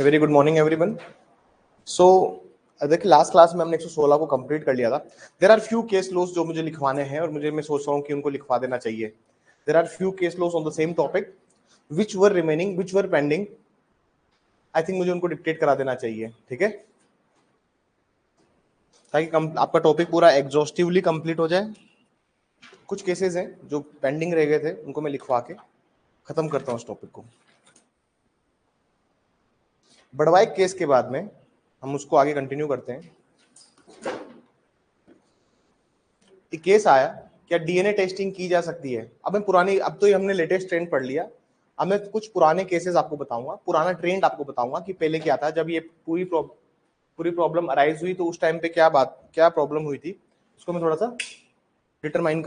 Very good morning everyone. So देखिए last class में हमने 116 को कंप्लीट कर लिया था। There are few case laws जो मुझे लिखवाने हैं और मैं सोच रहा हूँ कि उनको लिखवा देना चाहिए। There are few case laws on the same topic which were remaining which were pending. I think मुझे उनको डिक्टेट करा देना चाहिए, ठीक है, ताकि आपका टॉपिक पूरा एग्जॉस्टिवली कंप्लीट हो जाए। कुछ केसेस हैं जो पेंडिंग रह गए थे, उनको मैं लिखवा के खत्म करता हूँ उस टॉपिक को। बड़वाई केस के बाद में हम उसको आगे कंटिन्यू करते हैं। एक केस आया, क्या डीएनए टेस्टिंग की जा सकती है। अब तो ये हमने लेटेस्ट ट्रेंड पढ़ लिया। अब मैं कुछ पुराने केसेस आपको बताऊंगा, पुराना ट्रेंड आपको बताऊंगा कि पहले क्या था। जब ये पूरी प्रॉब्लम अराइज हुई तो उस टाइम पे क्या प्रॉब्लम हुई थी, उसको मैं थोड़ा सा डिटरमाइन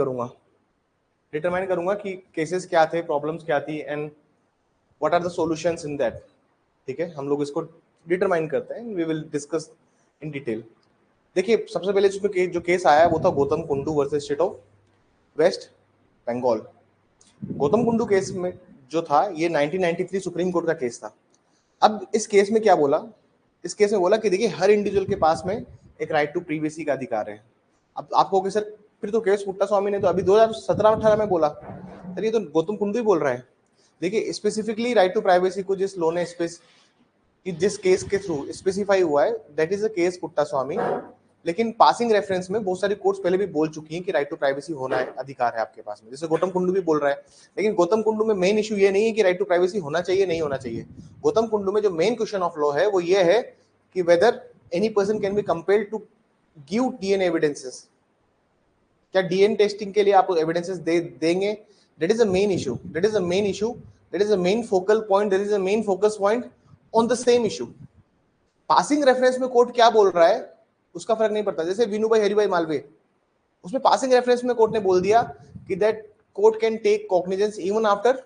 करूंगा कि केसेस क्या थे, प्रॉब्लम्स क्या थी and what are the solutions in that. ठीक है, हम लोग इसको डिटरमाइन करते हैं, we will discuss in detail. देखिए सबसे पहले जो केस आया वो था Gautam Kundu versus state of West Bengal. Gautam Kundu case में जो था ये 1993 सुप्रीम कोर्ट का केस था। अब इस केस में क्या बोला, इस केस में बोला कि देखिए हर इंडिविजुअल के पास में एक राइट टू प्रीवेसी का अधिकार है। अब आप कहोगे सर फिर तो केस पुट्टा स्वामी ने तो अभी 2017-18 में बोला, सर ये तो गौतम कुंडू ही बोल रहे हैं। देखिए स्पेसिफिकली राइट टू प्राइवेसी को जिस लॉ ने जिस केस के थ्रू स्पेसिफाई हुआ है दैट इज अ केस पुट्टा स्वामी। लेकिन पासिंग रेफरेंस में बहुत सारी कोर्ट्स पहले भी बोल चुकी हैं कि राइट टू प्राइवेसी होना है, अधिकार है आपके पास में, जैसे गौतम कुंडू भी बोल रहा है। लेकिन गौतम कुंडू में मेन इशू ये नहीं है कि राइट टू प्राइवेसी होना चाहिए नहीं होना चाहिए। गौतम कुंडू में जो मेन क्वेश्चन ऑफ लॉ है वो ये है कि whether any person can be compelled to give DNA evidences. क्या डीएनए टेस्टिंग के लिए आप एविडेंसेस देंगे। That is a main issue, that is a main issue, that is a main focal point, that is a main focus point on the same issue. Passing reference में court क्या बोल रहा है उसका फर्क नहीं पड़ता। जैसे विनू भाई हरिभाई मालवीय, उसमें पासिंग रेफरेंस में कोर्ट ने बोल दिया कि that court can take cognizance even after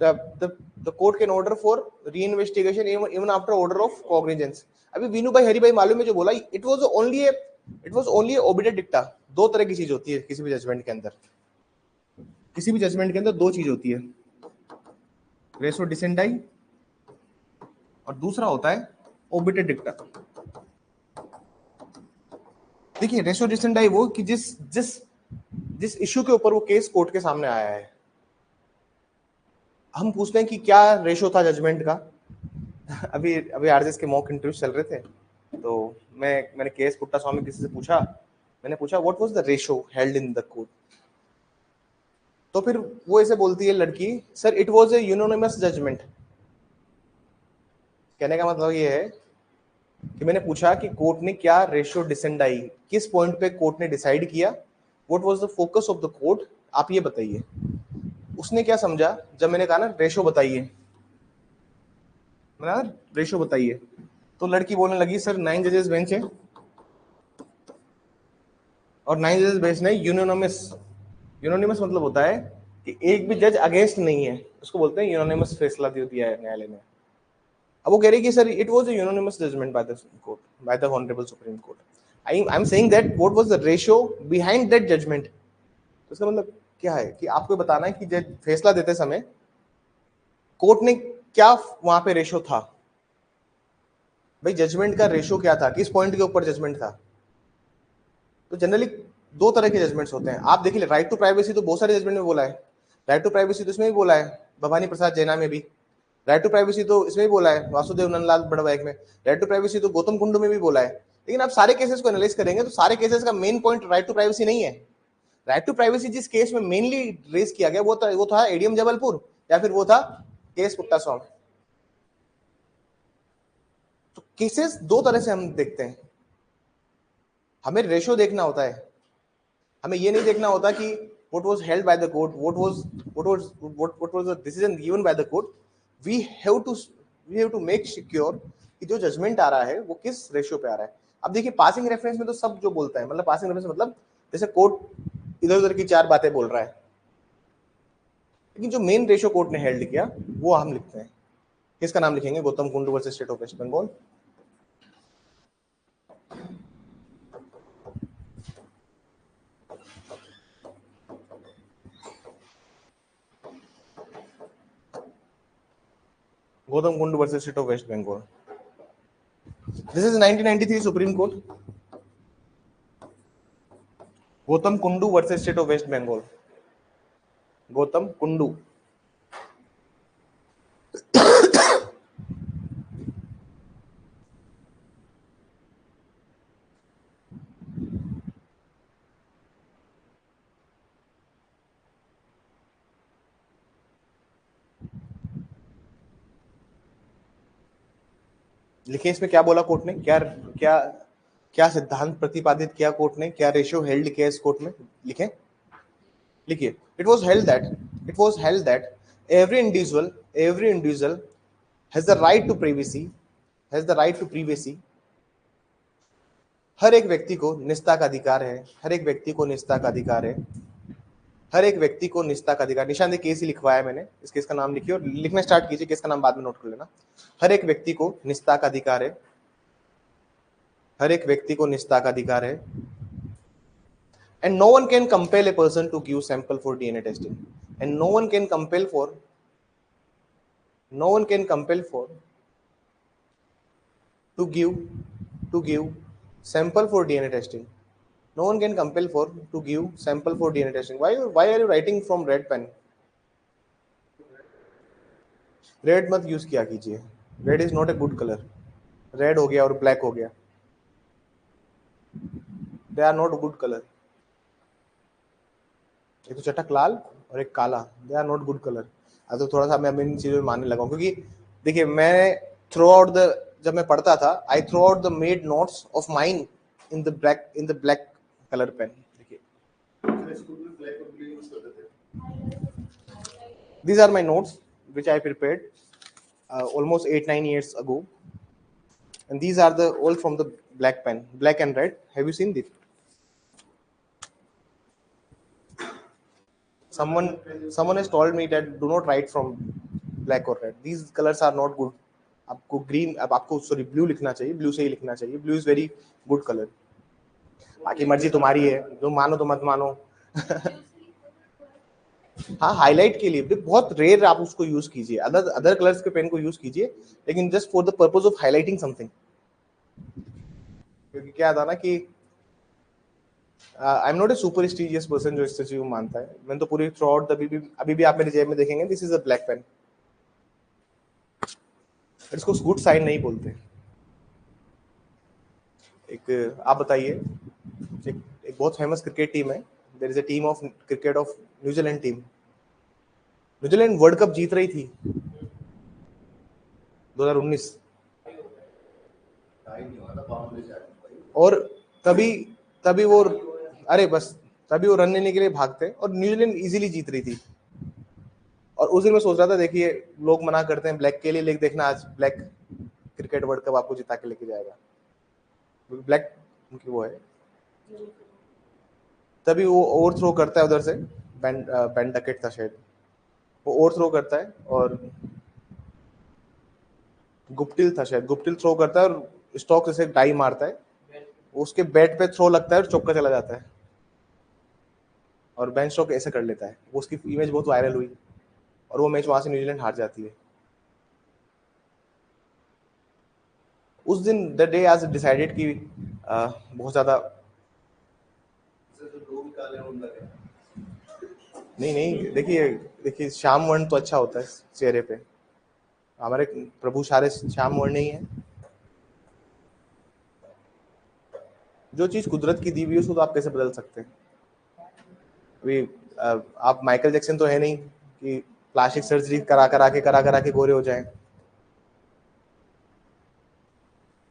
the court can order for reinvestigation even after order of cognizance। अभी विनू भाई हरिभाई मालूम में जो बोला इट वाज ओनली ओबिडेड डिक्टा। दो तरह की चीज होती है किसी भी जजमेंट के अंदर, किसी भी जजमेंट के अंदर दो चीज होती है, रेसो डिसेंडाई और दूसरा होता है ओबिडेड डिक्टा। देखिए रेसो डिसेंडाई वो कि जिस जिस जिस इश्यू के ऊपर वो केस कोर्ट के सामने आया है, हम पूछते हैं कि क्या रेशो था जजमेंट का। अभी अभी आरजेएस के मॉक इंटरव्यू चल रहे थे तो मैंने केएस पुट्टा स्वामी किसी से पूछा, मैंने पूछा what was the ratio held in the court. तो फिर वो ऐसे बोलती है लड़की, sir it was a unanimous judgment. कहने का मतलब ये है कि मैंने पूछा कि कोर्ट ने क्या रेशो डिसेंडाई, किस पॉइंट पे कोर्ट ने डिसाइड किया, what was the focus of the court, आप ये बताइए। उसने क्या समझा जब मैंने कहा ना रेशो बताइए, मैंने कहा रेशो बताइए, तो लड़की बोलने लगी सर 9 जजेस बेंच है और 9 जजेस बेंच नहीं यूनानिमस। यूनानिमस मतलब होता है कि एक भी जज अगेंस्ट नहीं है, उसको बोलते हैं यूनानिमस फैसला दिया है न्यायालय ने। अब वो कह रही कि sir it was a unanimous judgment by the court, by the honourable supreme court. I am saying that what was the ratio behind that judgment. तो इसका मतलब क्या है कि आपको बताना है कि जज फैसला देते समय कोर्ट ने क्या वहां पे रेशियो था, भाई जजमेंट का रेशियो क्या था, किस पॉइंट के ऊपर जजमेंट था। तो जनरली दो तरह के जजमेंट्स होते हैं। आप देखिए राइट टू प्राइवेसी तो बहुत सारे जजमेंट में बोला है, राइट टू प्राइवेसी तो इसमें भी बोला है, भवानी प्रसाद जैना में भी राइट टू प्राइवेसी तो इसमें भी बोला है, वासुदेव नंदलाल बड़वाइक में राइट टू प्राइवेसी तो गौतम कुंडू में भी बोला है। लेकिन आप सारे केसेस को एनालाइज करेंगे तो सारे केसेस का main point right to privacy नहीं है। राइट टू प्राइवेसी जिस केस में मेनली रेज किया गया वो था एडीएम जबलपुर या फिर वो था केस पुट्टा स्वामी। तो केसेस दो तरह से हम देखते हैं, हमें रेशो देखना होता है, हमें ये नहीं देखना होता कि what was held by the court, what was the decision given by the court। we have to we have to make secure कि जो जजमेंट आ रहा है वो किस रेशियो पे आ रहा है। अब देखिए पासिंग रेफरेंस में तो सब जो बोलता है, मतलब पासिंग रेफरेंस मतलब जैसे कोर्ट इधर उधर की चार बातें बोल रहा है, लेकिन जो मेन रेशियो कोर्ट ने हेल्ड किया वो हम लिखते हैं। किसका नाम लिखेंगे, Gautam Kundu versus state of West Bengal. Gautam Kundu versus state of West Bengal. This is 1993 Supreme Court. Gautam Kundu versus state of West Bengal. Gautam Kundu. लिखे इसमें क्या बोला कोर्ट ने, क्या क्या क्या सिद्धांत प्रतिपादित किया कोर्ट ने, क्या रेशियो हेल्ड किया इस कोर्ट में, लिखे. लिखिए, it was held that every individual has the right to privacy. हर एक व्यक्ति को निजता का अधिकार है. हर एक व्यक्ति को निजता का अधिकार है. हर एक व्यक्ति को निजता का अधिकार. निशान देखिए, केस ही लिखवाया मैंने. इस केस का नाम लिखिए और लिखना स्टार्ट कीजिए. केस का नाम बाद में नोट कर लेना. हर एक व्यक्ति को निजता का अधिकार है. हर एक व्यक्ति को निजता का अधिकार है. And no one can compel a person to give sample for DNA testing. And no one can compel for to give sample for DNA testing. No one can compel for to give sample for DNA testing. Why are you writing from red pen? Red मत use किया कीजिए. Red is not a good color. Red हो गया और black हो गया. They are not a good color. एक तो चटक लाल और एक काला. They are not good color. तो थोड़ा सा मैं इन चीजों में मानने लगा हूँ, क्योंकि देखिए मैं थ्रू आउट द, जब मैं पढ़ता था, I throughout the made notes of mine in the black colour pen. देखिए, these are my notes which I prepared almost 8-9 years ago, and these are the all from the black pen, black and red. Have you seen this? Someone has told me that do not write from black or red. These colors are not good. आपको green, अब आपको sorry blue लिखना चाहिए. Blue से ही लिखना चाहिए. Blue is very good colour. बाकी मर्जी तुम्हारी है, जो मानो तो मत मानो. हाँ, हाईलाइट के लिए बहुत रेयर आप उसको यूज कीजिए. अदर कलर्स के पेन को यूज कीजिए, लेकिन just for the purpose of highlighting something. क्योंकि क्या था ना कि I am not a superstitious person जो इस चीज को मानता है. मैंने तो पूरी थ्रू आउट अभी भी आप मेरी जेब में देखेंगे, this is a black pen. इसको गुड साइन नहीं बोलते. एक आप बताइए, एक बहुत फेमस क्रिकेट टीम है. There is a team of cricket of New Zealand team. New Zealand world cup जीत रही थी 2019, और तभी वो तभी वो रन लेने के लिए भागते और न्यूजीलैंड इजीली जीत रही थी. और उस दिन मैं सोच रहा था, देखिए लोग मना करते हैं ब्लैक के लिए, लेकिन देखना आज ब्लैक क्रिकेट वर्ल्ड कप आपको जिता के लेके जाएगा. ब्लैक उनकी वो है. तभी वो ओवर थ्रो करता है उधर से. बेन डकेट था शायद. वो ओवर थ्रो करता है और गुप्टिल था शायद. गुप्टिल थ्रो करता है और स्टोक्स से डाई मारता है. उसके बैट पे थ्रो लगता है और चौका चला जाता है, और बेन स्टोक्स ऐसे कर लेता है. वो उसकी इमेज बहुत वायरल हुई और वो मैच वहां से न्यूजीलैंड हार जाती है. उस दिन द डे आज डिसाइडेड कि बहुत ज्यादा नहीं, देखिए श्याम वर्ण तो अच्छा होता है चेहरे पे. हमारे प्रभु सारे श्याम वर्ण नहीं है. जो चीज कुदरत की दी हुई है उसको तो आप कैसे बदल सकते हैं. अभी आप माइकल जैक्सन तो है नहीं कि प्लास्टिक सर्जरी करा के गोरे हो जाएं.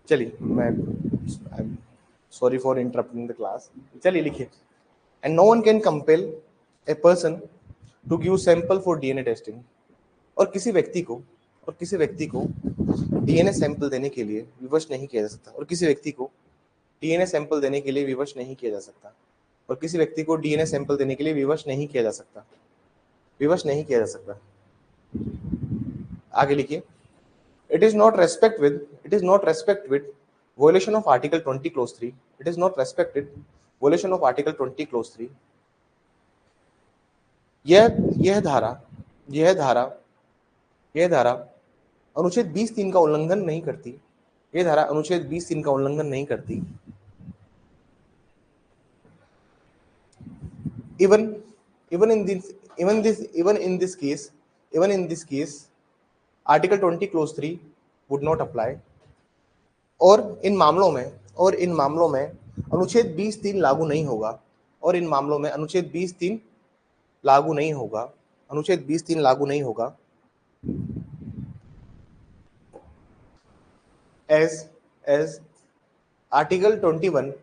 चलिए, मैं sorry for interrupting the class. चलिए लिखिए, and no one can compel a person to give sample for DNA testing. और किसी व्यक्ति को डीएनए सैंपल देने के लिए विवश नहीं किया जा सकता. और किसी व्यक्ति को डीएनए सैंपल देने के लिए विवश नहीं किया जा सकता. और किसी व्यक्ति को डीएनए सैंपल देने के लिए विवश नहीं किया जा सकता. विवश नहीं किया जा सकता. आगे लिखिए, it is not respect with violation of article 20 clause 3. It is not respected violation of article 20 clause 3. यह धारा अनुच्छेद 20(3) का उल्लंघन नहीं करती, ये धारा अनुच्छेद 20(3) का उल्लंघन नहीं करती। Even in this case, Article 20 Clause 3 would not apply। और इन मामलों में अनुच्छेद 20(3) लागू नहीं होगा, और इन मामलों में अनुच्छेद 20(3) लागू नहीं होगा, अनुच्छेद 20(3) लागू नहीं होगा। as Article 21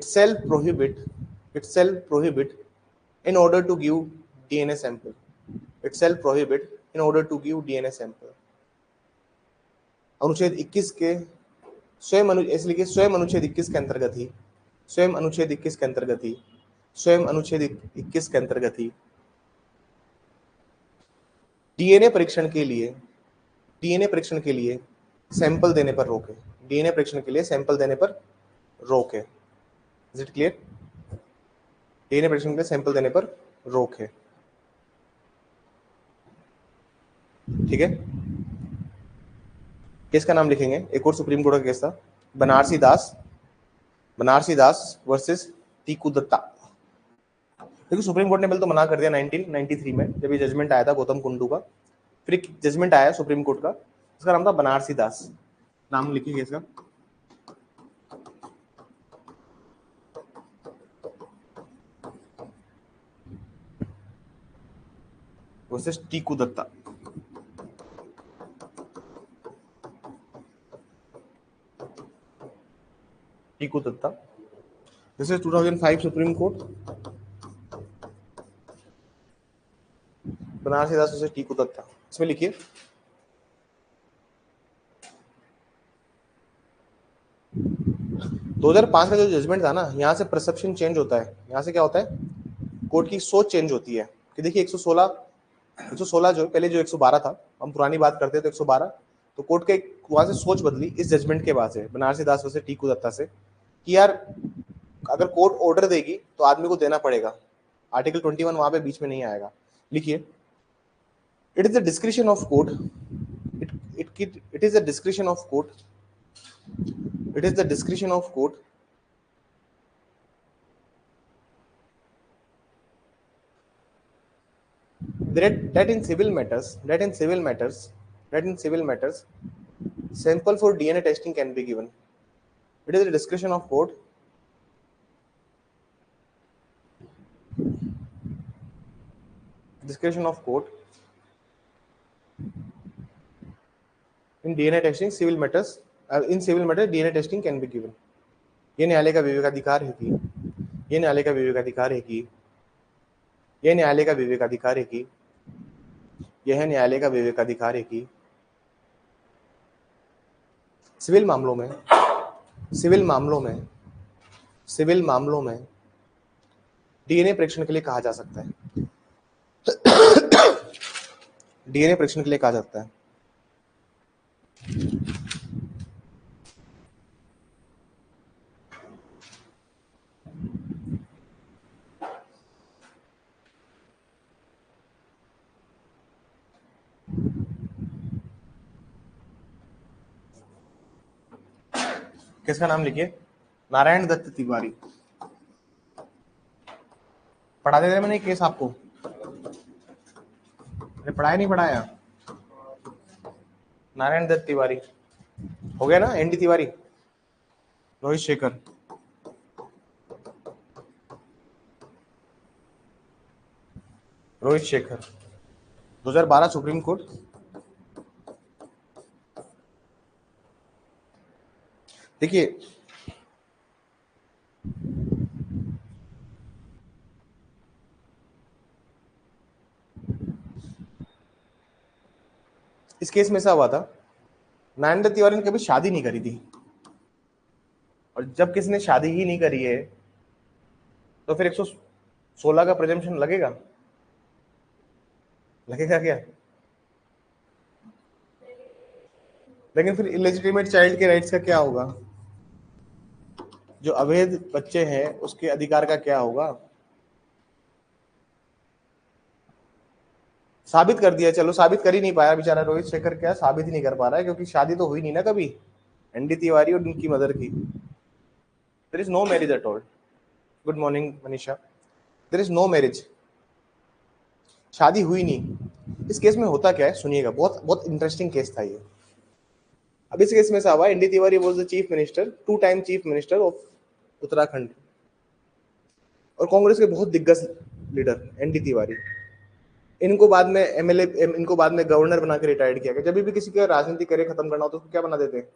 itself prohibit in order to give DNA sample, अनुच्छेद 21 के स्वयं अनुच्छेद 21 के अंतर्गत ही डीएनए परीक्षण के लिए सैंपल देने पर रोक है। डीएनए परीक्षण के लिए सैंपल देने पर रोक है। Is it clear? डीएनए परीक्षण के लिए सैंपल देने पर रोक है। ठीक है, केस का नाम लिखेंगे। एक और सुप्रीम कोर्ट का केस था, बनारसी दास वर्सेस टीकू दत्ता। देखिए सुप्रीम कोर्ट ने पहले तो मना कर दिया 1993 में, जब ये जजमेंट आया था गौतम कुंडू का। फिर एक जजमेंट आया सुप्रीम कोर्ट का, उसका नाम था बनारसी दास। नाम लिखिए इसका, versus Tiku Datta. This is 2005 supreme court. Banarasi Das versus Tiku Datta, इसमें लिखिए 2005 का जो जजमेंट था ना, यहाँ से परसेप्शन चेंज होता है। यहाँ से क्या होता है, कोर्ट की सोच चेंज होती है कि देखिए 116 जो पहले जो 112 था, हम पुरानी बात करते हैं तो 112, तो कोर्ट के वहां से सोच बदली इस जजमेंट के बाद से, बनारसी दास वर्सेस टीकू दत्ता से, कि यार अगर कोर्ट ऑर्डर देगी तो आदमी को देना पड़ेगा। आर्टिकल 21 वहां पे बीच में नहीं आएगा। लिखिए, it is the discretion of court, it is the discretion of court, it is the discretion of court that in civil matters sample for DNA testing can be given. It is the discretion of court in DNA testing civil matters DNA testing can be given। ये न्यायालय का विवेकाधिकार है कि civil मामलों में DNA परीक्षण के लिए कहा जा सकता है। किसका नाम लिखिए, नारायण दत्त तिवारी। पढ़ा दे मैंने केस आपको, पढ़ाया नहीं पढ़ाया? नारायण दत्त तिवारी हो गया ना, ND Tiwari, Rohit Shekhar. Rohit Shekhar 2012 supreme court. देखिए इस केस में ऐसा हुआ था, नारायण दत्त तिवारी ने कभी शादी नहीं करी थी, और जब किसी ने शादी ही नहीं करी है तो फिर 116 का प्रिजम्पशन लगेगा क्या? लेकिन फिर इलेजिटिमेट चाइल्ड के राइट्स का क्या होगा? जो अवैध बच्चे हैं उसके अधिकार का क्या होगा? साबित कर दिया, चलो साबित कर ही नहीं पाया बेचारा रोहित शेखर, क्या साबित ही नहीं कर पा रहा है, क्योंकि शादी तो हुई नहीं ना कभी एनडी तिवारी और उनकी मदर की। There is no marriage at all. Good morning Manisha. There is no marriage, शादी हुई नहीं। इस केस में होता क्या है सुनिएगा, बहुत बहुत इंटरेस्टिंग केस था ये। अब इस केस में ऐसा हुआ, ND Tiwari was the chief minister, 2 time chief minister of Uttarakhand, और कांग्रेस के बहुत दिग्गज लीडर एनडी तिवारी। इनको बाद में एमएलए, इनको बाद में गवर्नर बना के रिटायर्ड किया गया। जब भी किसी का राजनीति करियर खत्म करना हो तो उसको क्या बना देते हैं,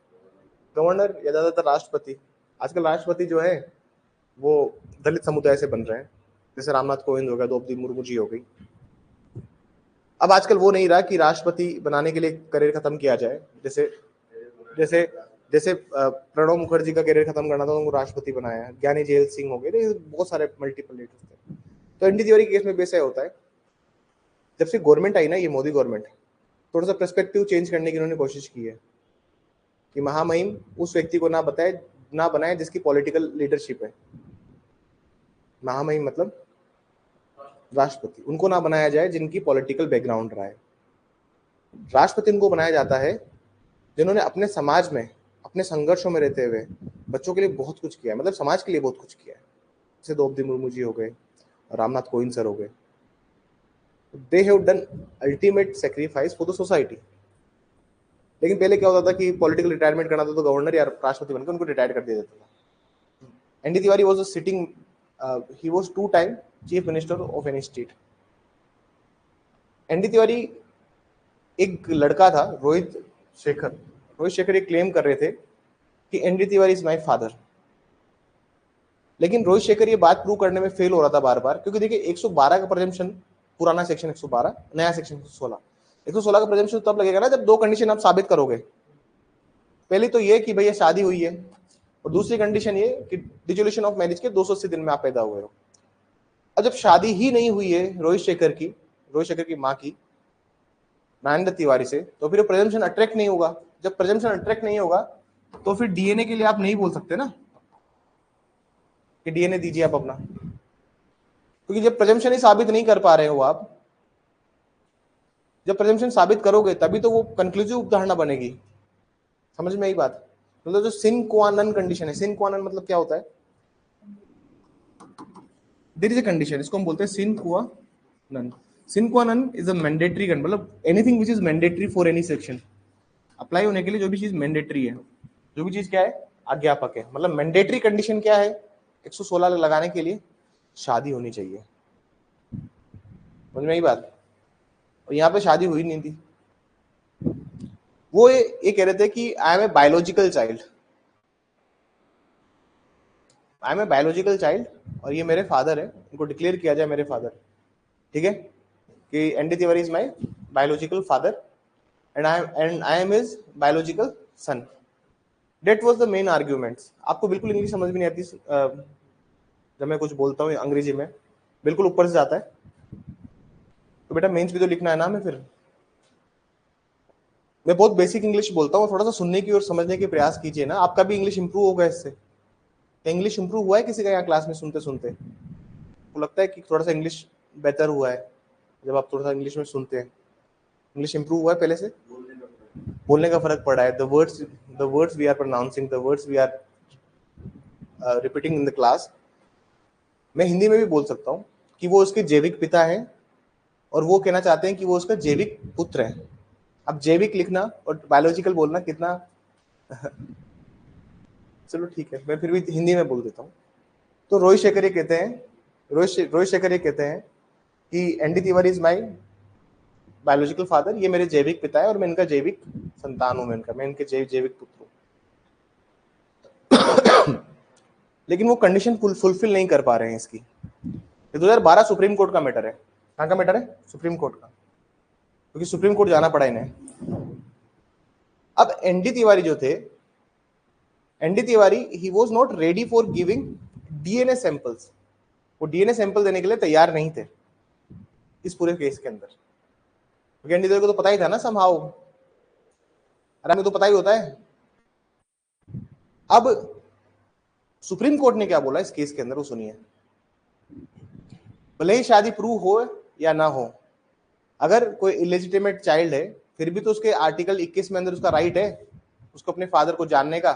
गवर्नर या ज्यादातर राष्ट्रपति। आजकल राष्ट्रपति जो है वो दलित समुदाय से बन रहे हैं, जैसे रामनाथ कोविंद हो गया, द्रौपदी मुर्मू जी हो गई। अब आजकल वो नहीं रहा कि राष्ट्रपति बनाने के लिए करियर खत्म किया जाए, जैसे जैसे जैसे प्रणब मुखर्जी का करियर खत्म करना था तो उनको राष्ट्रपति बनाया, ज्ञानी जेल सिंह हो गए, बहुत सारे मल्टीपल लीडर्स थे। तो एनडी तिवारी के केस में बेस होता है, जब से गवर्नमेंट आई ना, ये मोदी गवर्नमेंट, थोड़ा सा पर्सपेक्टिव चेंज करने की उन्होंने कोशिश की है कि महामहिम उस व्यक्ति को ना बनाए जिसकी पॉलिटिकल लीडरशिप है। महामहिम मतलब राष्ट्रपति, उनको ना बनाया जाए जिनकी पॉलिटिकल बैकग्राउंड रहा है। राष्ट्रपति उनको बनाया जाता है जिन्होंने अपने समाज में, अपने संघर्षों में रहते हुए बच्चों के लिए बहुत कुछ किया है, मतलब समाज के लिए बहुत कुछ किया है। जैसे द्रौपदी मुर्मू जी हो गए, रामनाथ कोविंद सर हो गए। They have done ultimate sacrifice for the society. लेकिन पहले क्या होता था कि पॉलिटिकल रिटायरमेंट करना था तो गवर्नर या राष्ट्रपति बनकर उनको रिटायर कर दिया जाता था। ND Tiwari was sitting, he was 2 time chief minister of any state. ND Tiwari, एक लड़का था रोहित शेखर ये क्लेम कर रहे थे कि ND Tiwari is my father. लेकिन रोहित शेखर ये बात प्रूव करने में फेल हो रहा था बार बार, क्योंकि देखिए 112 का प्रेजम्पशन, पुराना सेक्शन 112, नया सेक्शन 116 का प्रेजम्पशन तब लगेगा ना जब 2 कंडीशन आप साबित करोगे। पहली तो ये कि भैया शादी हुई है, और दूसरी कंडीशन ये कि डिसोल्यूशन ऑफ मैरिज के 280 दिन में आप पैदा हुए हो। अब जब शादी ही नहीं हुई है रोहित शेखर की माँ की, नारायण तिवारी से, तो फिर प्रेजम्पशन अट्रैक्ट नहीं होगा। जब प्रेजम्पशन अट्रैक्ट नहीं होगा तो फिर डीएनए के लिए आप नहीं बोल सकते ना कि डीएनए दीजिए आप अपना, क्योंकि जब प्रेजम्पशन ही साबित नहीं कर पा रहे हो आप, जब प्रेजम्पशन साबित करोगे तभी तो वो कंक्लूसिव उपधारणा बनेगी। समझ में आई बात? मतलब जो सिन क्वा नन कंडीशन है, सिन क्वा नन मतलब क्या होता है, देयर इज अ कंडीशन, इसको हम बोलते हैं सिन क्वा नन। सिन क्वा नन इज अ मैंडेटरी, मतलब anything which is mandatory for any section, apply होने के लिए जो भी चीज मैंडेटरी है, जो भी चीज क्या है, आज्ञापक है। मतलब मैंडेटरी कंडीशन क्या है 116 लगाने के लिए, शादी होनी चाहिए। समझ में आई बात? और यहाँ पे शादी हुई नहीं थी। वो ये कह रहे थे कि I am a biological child, I am a biological child, और ये मेरे फादर है, इनको डिक्लेयर किया जाए मेरे फादर। ठीक है, कि ND Tiwari is my biological father and I am his biological son. That was the main arguments। आपको बिल्कुल इंग्लिश समझ में नहीं आती जब मैं कुछ बोलता हूँ अंग्रेजी में, बिल्कुल ऊपर से जाता है, तो बेटा मेंस भी तो लिखना है ना। मैं बहुत बेसिक इंग्लिश बोलता हूँ, थोड़ा सा सुनने की और समझने के प्रयास कीजिए ना, आपका भी इंग्लिश इंप्रूव होगा इससे। इंग्लिश इंप्रूव हुआ है किसी का यहाँ क्लास में सुनते सुनते? तो लगता है कि थोड़ा सा इंग्लिश बेहतर हुआ है जब आप थोड़ा सा इंग्लिश में सुनते हैं? इंग्लिश इंप्रूव हुआ है पहले से? बोलने का फर्क पड़ा है। The words we are pronouncing, the words we are repeating in the class. मैं हिंदी में भी बोल सकता हूँ कि वो उसके जैविक पिता हैं, और वो कहना चाहते हैं कि वो उसका जैविक पुत्र है। अब जैविक लिखना और बायोलॉजिकल बोलना कितना चलो ठीक है, मैं फिर भी हिंदी में बोल देता हूँ। तो रोहित शेखर ये कहते हैं कि ND Tiwari is my biological father, ये मेरे जैविक पिता है और मैं इनका जैविक संतान हूं, मैं इनके जैविक पुत्र हूं। लेकिन वो कंडीशन फुलफिल नहीं कर पा रहे हैं इसकी। 2012 सुप्रीम कोर्ट का मैटर है। कहाँ का मैटर है? सुप्रीम कोर्ट का, क्योंकि सुप्रीम कोर्ट जाना पड़ा इन्हें। अब एनडी तिवारी जो थे, ND Tiwari he was not ready for giving DNA samples. वो डीएनए सैंपल देने के लिए तैयार नहीं थे इस पूरे केस के अंदर, क्योंकि एनडी तिवारी को तो पता ही था ना समहाउ, अरे हमें तो पता ही होता है। अब सुप्रीम कोर्ट ने क्या बोला इस केस के अंदर, वो सुनिए। भले ही शादी प्रूव हो या ना हो, अगर कोई इलेजिटिमेट चाइल्ड है फिर भी तो उसके आर्टिकल 21 में अंदर उसका राइट है उसको अपने फादर को जानने का।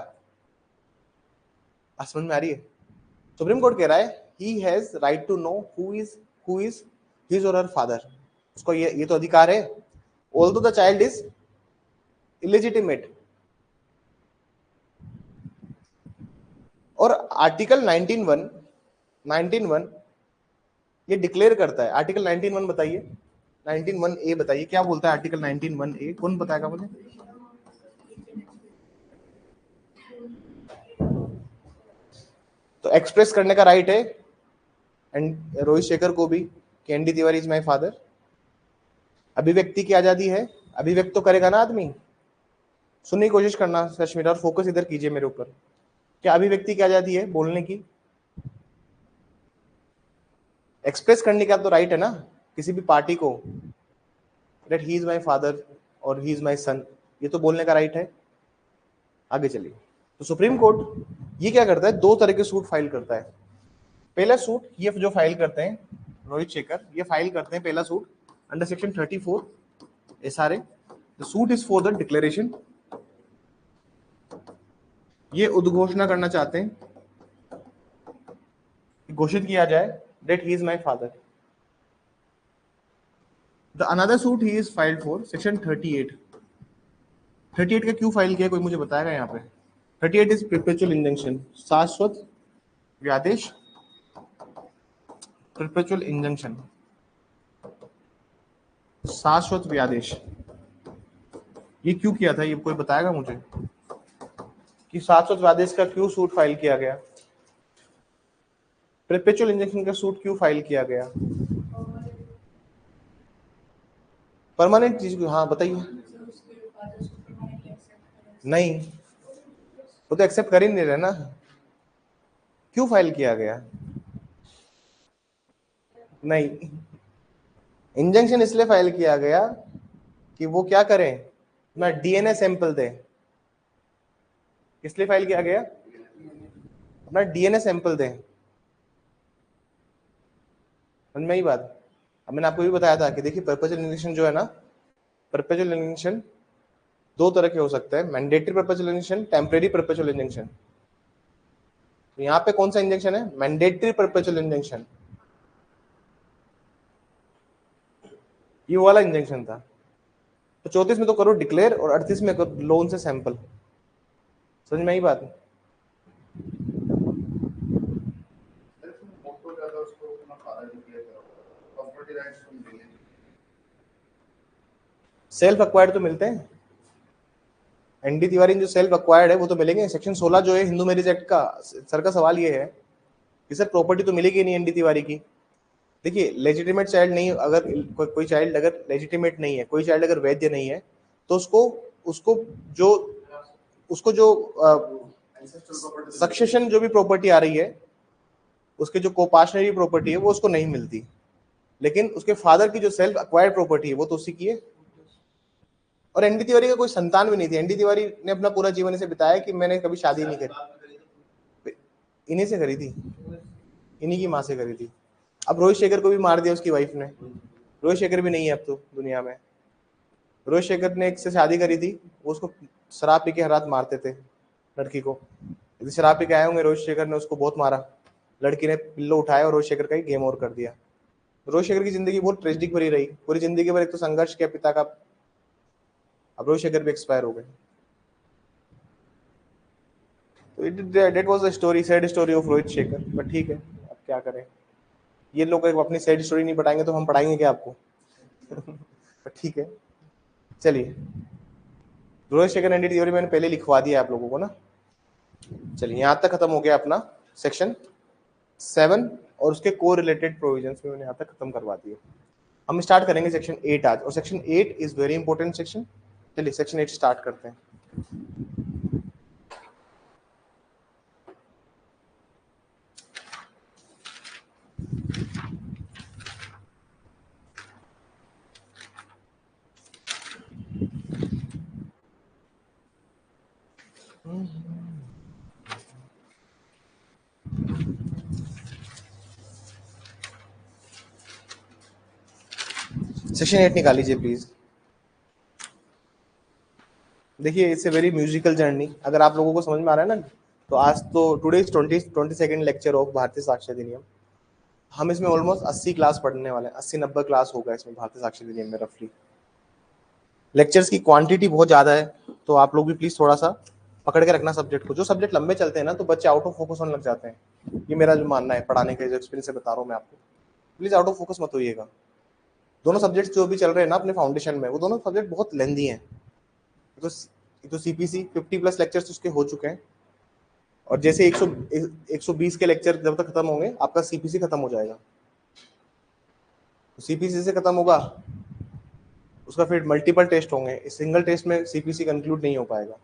समझ में आ रही है? सुप्रीम कोर्ट कह रहा है he has right to know who is his or her father. उसको ये तो अधिकार है, although the child is illegitimate. और आर्टिकल 19(1) ये डिक्लेयर करता है। आर्टिकल 19(1) बताइए, 19(1)(a) बताइए क्या बोलता है आर्टिकल 19(1)(a)? कौन बताएगा मुझे? तो एक्सप्रेस करने का राइट है एंड रोहित शेखर को भी कि ND Tiwari is my father. अभिव्यक्ति की आजादी है, अभिव्यक्त तो करेगा ना आदमी। सुनने की कोशिश करना कश्मीर, और फोकस इधर कीजिए मेरे ऊपर। क्या अभिव्यक्ति की आजादी है, बोलने की, एक्सप्रेस करने का तो राइट है ना किसी भी पार्टी को, that he is my father और ही इज माय सन, ये तो बोलने का राइट है। आगे चलिए। तो सुप्रीम कोर्ट ये क्या करता है, दो तरह के सूट फाइल करता है। पहला सूट ये जो फाइल करते हैं रोहित शेखर, ये फाइल करते हैं पहला suit under section 34 SRA। The suit is for the declaration. ये उद्घोषणा करना चाहते हैं, घोषित किया जाए that he is my father. The another suit he is filed for section 38। 38 का क्यों फाइल किया कोई मुझे बताएगा यहाँ पे? 38 इज परपेचुअल इंजंक्शन, शाश्वत व्यादेश, परपेचुअल इंजंक्शन, शाश्वत व्यादेश। ये क्यों किया था, ये कोई बताएगा मुझे कि शाश्वत व्यादेश का क्यों सूट फाइल किया गया? परपेचुअल इंजंक्शन का सूट क्यों फाइल किया गया? परमानेंट चीज, हाँ बताइए। नहीं, वो तो एक्सेप्ट कर ही नहीं रहे ना। क्यों फाइल किया गया? नहीं, इंजंक्शन इसलिए फाइल किया गया कि वो क्या करें, अपना डीएनए सैंपल दे। किस लिए फाइल किया गया? अपना डीएनए सैंपल दें। समझ में आई बात? अब मैंने आपको भी बताया था कि देखिए परपेचुअल इंजंक्शन जो है ना, परपेचुअल इंजंक्शन दो तरह के हो सकते हैं, mandatory perpetual injunction, temporary perpetual injunction. तो यहाँ पे कौन सा इंजंक्शन है? Mandatory perpetual injunction. ये वाला इंजंक्शन था। तो 34 में तो करो डिक्लेयर और 38 में करो लोन से सैंपल। समझ में आई बात? सेल्फ एक्वायर्ड तो मिलते हैं, एनडी तिवारी जो सेल्फ एक्वायर्ड है वो तो मिलेंगे। सेक्शन 16 जो है हिंदू मैरिज एक्ट का, सर का सवाल ये है कि सर प्रॉपर्टी तो मिलेगी नहीं एनडी तिवारी की। देखिए लेजिटिमेट चाइल्ड नहीं, अगर कोई चाइल्ड अगर लेजिटिमेट नहीं है, कोई चाइल्ड अगर वैध नहीं है, तो उसको उसको जो उसको जो सक्सेशन जो भी प्रॉपर्टी आ रही है, उसके जो कोपाशनरी प्रॉपर्टी है वो उसको नहीं मिलती, लेकिन उसके फादर की जो सेल्फ एक्वायर्ड प्रॉपर्टी है वो तो उसी की है। और एनडी तिवारी का कोई संतान भी नहीं थी। एनडी तिवारी ने अपना पूरा जीवन इसे बिताया कि मैंने कभी शादी नहीं करी, इन्हीं से करी थी, इन्हीं की माँ से करी थी। अब रोहित शेखर को भी मार दिया उसकी वाइफ ने। रोहित शेखर भी नहीं है अब तो दुनिया में। रोहित शेखर ने एक से शादी करी थी, वो उसको शराब पी के हर रात मारते थे लड़की को। यदि शराब पी के आए होंगे, रोहित शेखर ने उसको बहुत मारा, लड़की ने पिल्लो उठाया और रोहित शेखर का ही गेम ओवर कर दिया। रोहित शेखर की जिंदगी बहुत ट्रेजिक भरी रही, पूरी जिंदगी भर एक तो संघर्ष किया पिता का। अब रोहित शेखर भी एक्सपायर हो गए। तो that was the story, sad story of Rohit Shekhar. But ठीक है, अब क्या करें, ये लोग अपनी सैड स्टोरी नहीं पढ़ाएंगे तो हम पढ़ाएंगे क्या आपको? बट ठीक है, चलिए। रोहित शेखर एंडी थ्योरी मैंने पहले लिखवा दिया आप लोगों को ना। चलिए यहाँ तक खत्म हो गया अपना सेक्शन 7 और उसके को रिलेटेड प्रोविजंस में मैंने यहाँ तक खत्म करवा दिया। हम स्टार्ट करेंगे सेक्शन 8 आज, और section 8 is very important section. चलिए सेक्शन 8 स्टार्ट करते हैं। सेक्शन 8 निकाल लीजिए प्लीज। देखिए it's a very musical journey. अगर आप लोगों को समझ में आ रहा है ना, तो आज तो today is 22nd lecture of भारतीय साक्षर अधिनियम। हम इसमें ऑलमोस्ट 80 क्लास पढ़ने वाले हैं, 80-90 क्लास होगा इसमें भारतीय साक्षर अधिनियम में रफली। लेक्चर्स की क्वांटिटी बहुत ज़्यादा है, तो आप लोग भी प्लीज़ थोड़ा सा पकड़ के रखना सब्जेक्ट को। जो सब्जेक्ट लंबे चलते हैं ना, तो बच्चे आउट ऑफ फोकस होने लग जाते हैं। ये मेरा जो मानना है, पढ़ाने का जो एक्सपीरियंस से बता रहा हूँ मैं आपको, प्लीज़ आउट ऑफ फोकस मत होइएगा। दोनों सब्जेक्ट जो भी चल रहे हैं ना अपने फाउंडेशन में, वो दोनों सब्जेक्ट बहुत लेंदी हैं। तो सीपीसी 50+ लेक्चर्स उसके हो चुके हैं, और जैसे 120 के लेक्चर जब तक खत्म होंगे, आपका सीपीसी खत्म हो जाएगा। तो सीपीसी से खत्म होगा, उसका फिर मल्टीपल टेस्ट होंगे। इस सिंगल टेस्ट में सीपीसी कंक्लूड नहीं हो पाएगा।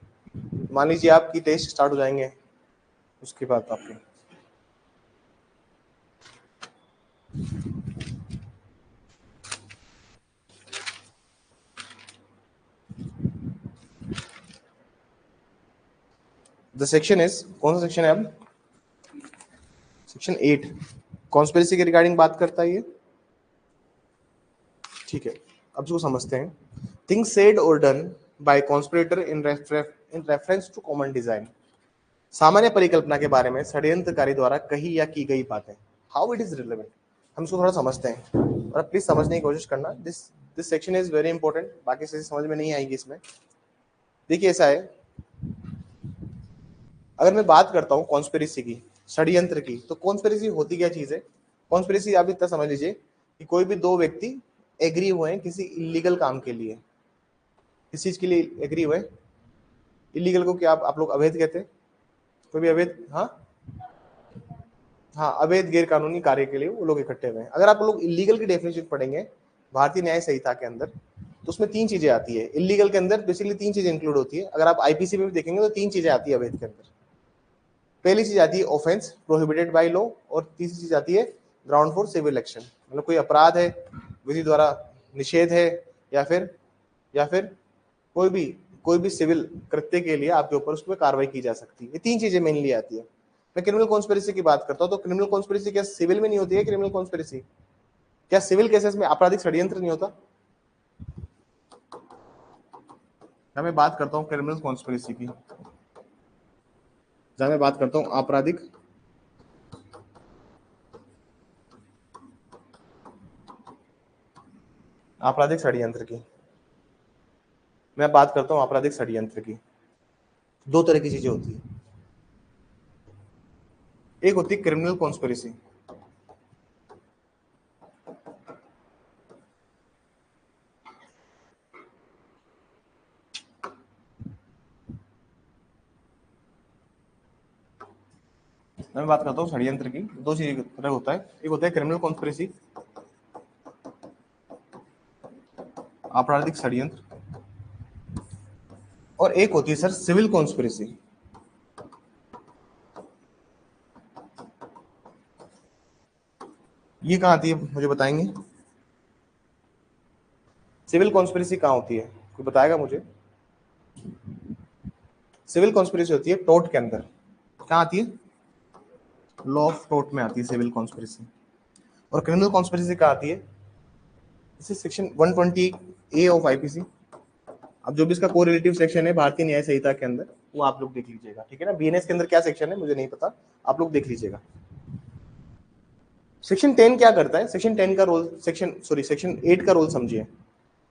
मान लीजिए आपकी टेस्ट स्टार्ट हो जाएंगे, उसके बाद आपके द सेक्शन इज, कौन सा सेक्शन है अब? सेक्शन 8 कॉन्स्पिरेसी के रिगार्डिंग बात करता है ये। ठीक है, अब इसको समझते हैं। थिंग्स सेड और done by conspirator in reference to common design. सामान्य परिकल्पना के बारे में षड्यंत्रकारी द्वारा कही या की गई बातें। हाउ इट इज रिलेवेंट, हम इसको थोड़ा समझते हैं, और प्लीज समझने की कोशिश करना। This section is very important, बाकी से समझ में नहीं आएगी इसमें। देखिए ऐसा है, अगर मैं बात करता हूँ कॉन्स्पिरेसी की, षड्यंत्र की, तो कॉन्स्पिरेसी होती क्या चीज है? कॉन्स्पिरेसी आप इतना समझ लीजिए कि कोई भी दो व्यक्ति एग्री हुए हैं किसी इलीगल काम के लिए। किस चीज के लिए एग्री हुए? इलीगल को क्या आप लोग अवैध कहते हैं? कोई भी अवैध, हाँ हाँ, अवैध गैर कानूनी कार्य के लिए वो लोग इकट्ठे हुए हैं। अगर आप लोग इलीगल की डेफिनेशन पढ़ेंगे भारतीय न्याय संहिता के अंदर, तो उसमें 3 चीजें आती है। इलीगल के अंदर बेसिकली 3 चीजें इंक्लूड होती है। अगर आप आईपीसी में भी देखेंगे तो 3 चीजें आती है अवैध के अंदर। पहली चीज आती है ऑफेंस प्रोहिबिटेड बाय लॉ, और तीसरी चीज आती है ग्राउंड फॉर सिविल एक्शन। मतलब कोई अपराध है, विधि द्वारा निषेध है, या फिर कोई भी सिविल कृत्य के लिए आपके ऊपर उसमें कार्रवाई की जा सकती है। ये 3 चीजें मेनली आती है। मैं क्रिमिनल कॉन्स्पिरेसी की बात करता हूँ, तो क्रिमिनल कॉन्स्पिरेसी क्या सिविल में नहीं होती है? क्रिमिनल कॉन्स्पिरेसी क्या सिविल केसेस में आपराधिक षड्यंत्र नहीं होता? जब मैं बात करता हूँ क्रिमिनल कॉन्स्पिरेसी की, जब मैं बात करता हूँ आपराधिक षड्यंत्र की, मैं बात करता हूँ आपराधिक षड्यंत्र की, 2 तरह की चीजें होती है। एक होती है क्रिमिनल कॉन्स्पिरेसी, मैं बात करता हूँ षड्यंत्र की। 2 चीज तरह होता है, एक होता है क्रिमिनल कॉन्स्पिरेसी, आपराधिक षड्यंत्र, और एक होती है सर सिविल कॉन्स्पिरेसी। ये कहाँ आती है, मुझे बताएंगे? सिविल कॉन्स्पिरेसी कहाँ होती है, कोई बताएगा मुझे? सिविल कॉन्स्पिरेसी होती है टोर्ट के अंदर। कहाँ आती है? लॉ ऑफ टोर्ट में आती है सिविल कॉन्स्पिरेसी। और क्रिमिनल कॉन्स्पिरेसी कहाँ आती है? इसे सेक्शन 120 ए ऑफ आईपीसी। अब जो भी इसका कोरिलेटिव सेक्शन है भारतीय न्याय संहिता के अंदर, वो आप लोग देख लीजिएगा, ठीक है ना। बीएनएस के अंदर क्या सेक्शन है मुझे नहीं पता, आप लोग देख लीजिएगा। सेक्शन 10 क्या करता है? सेक्शन 10 का रोल, सेक्शन 8 का रोल समझिए।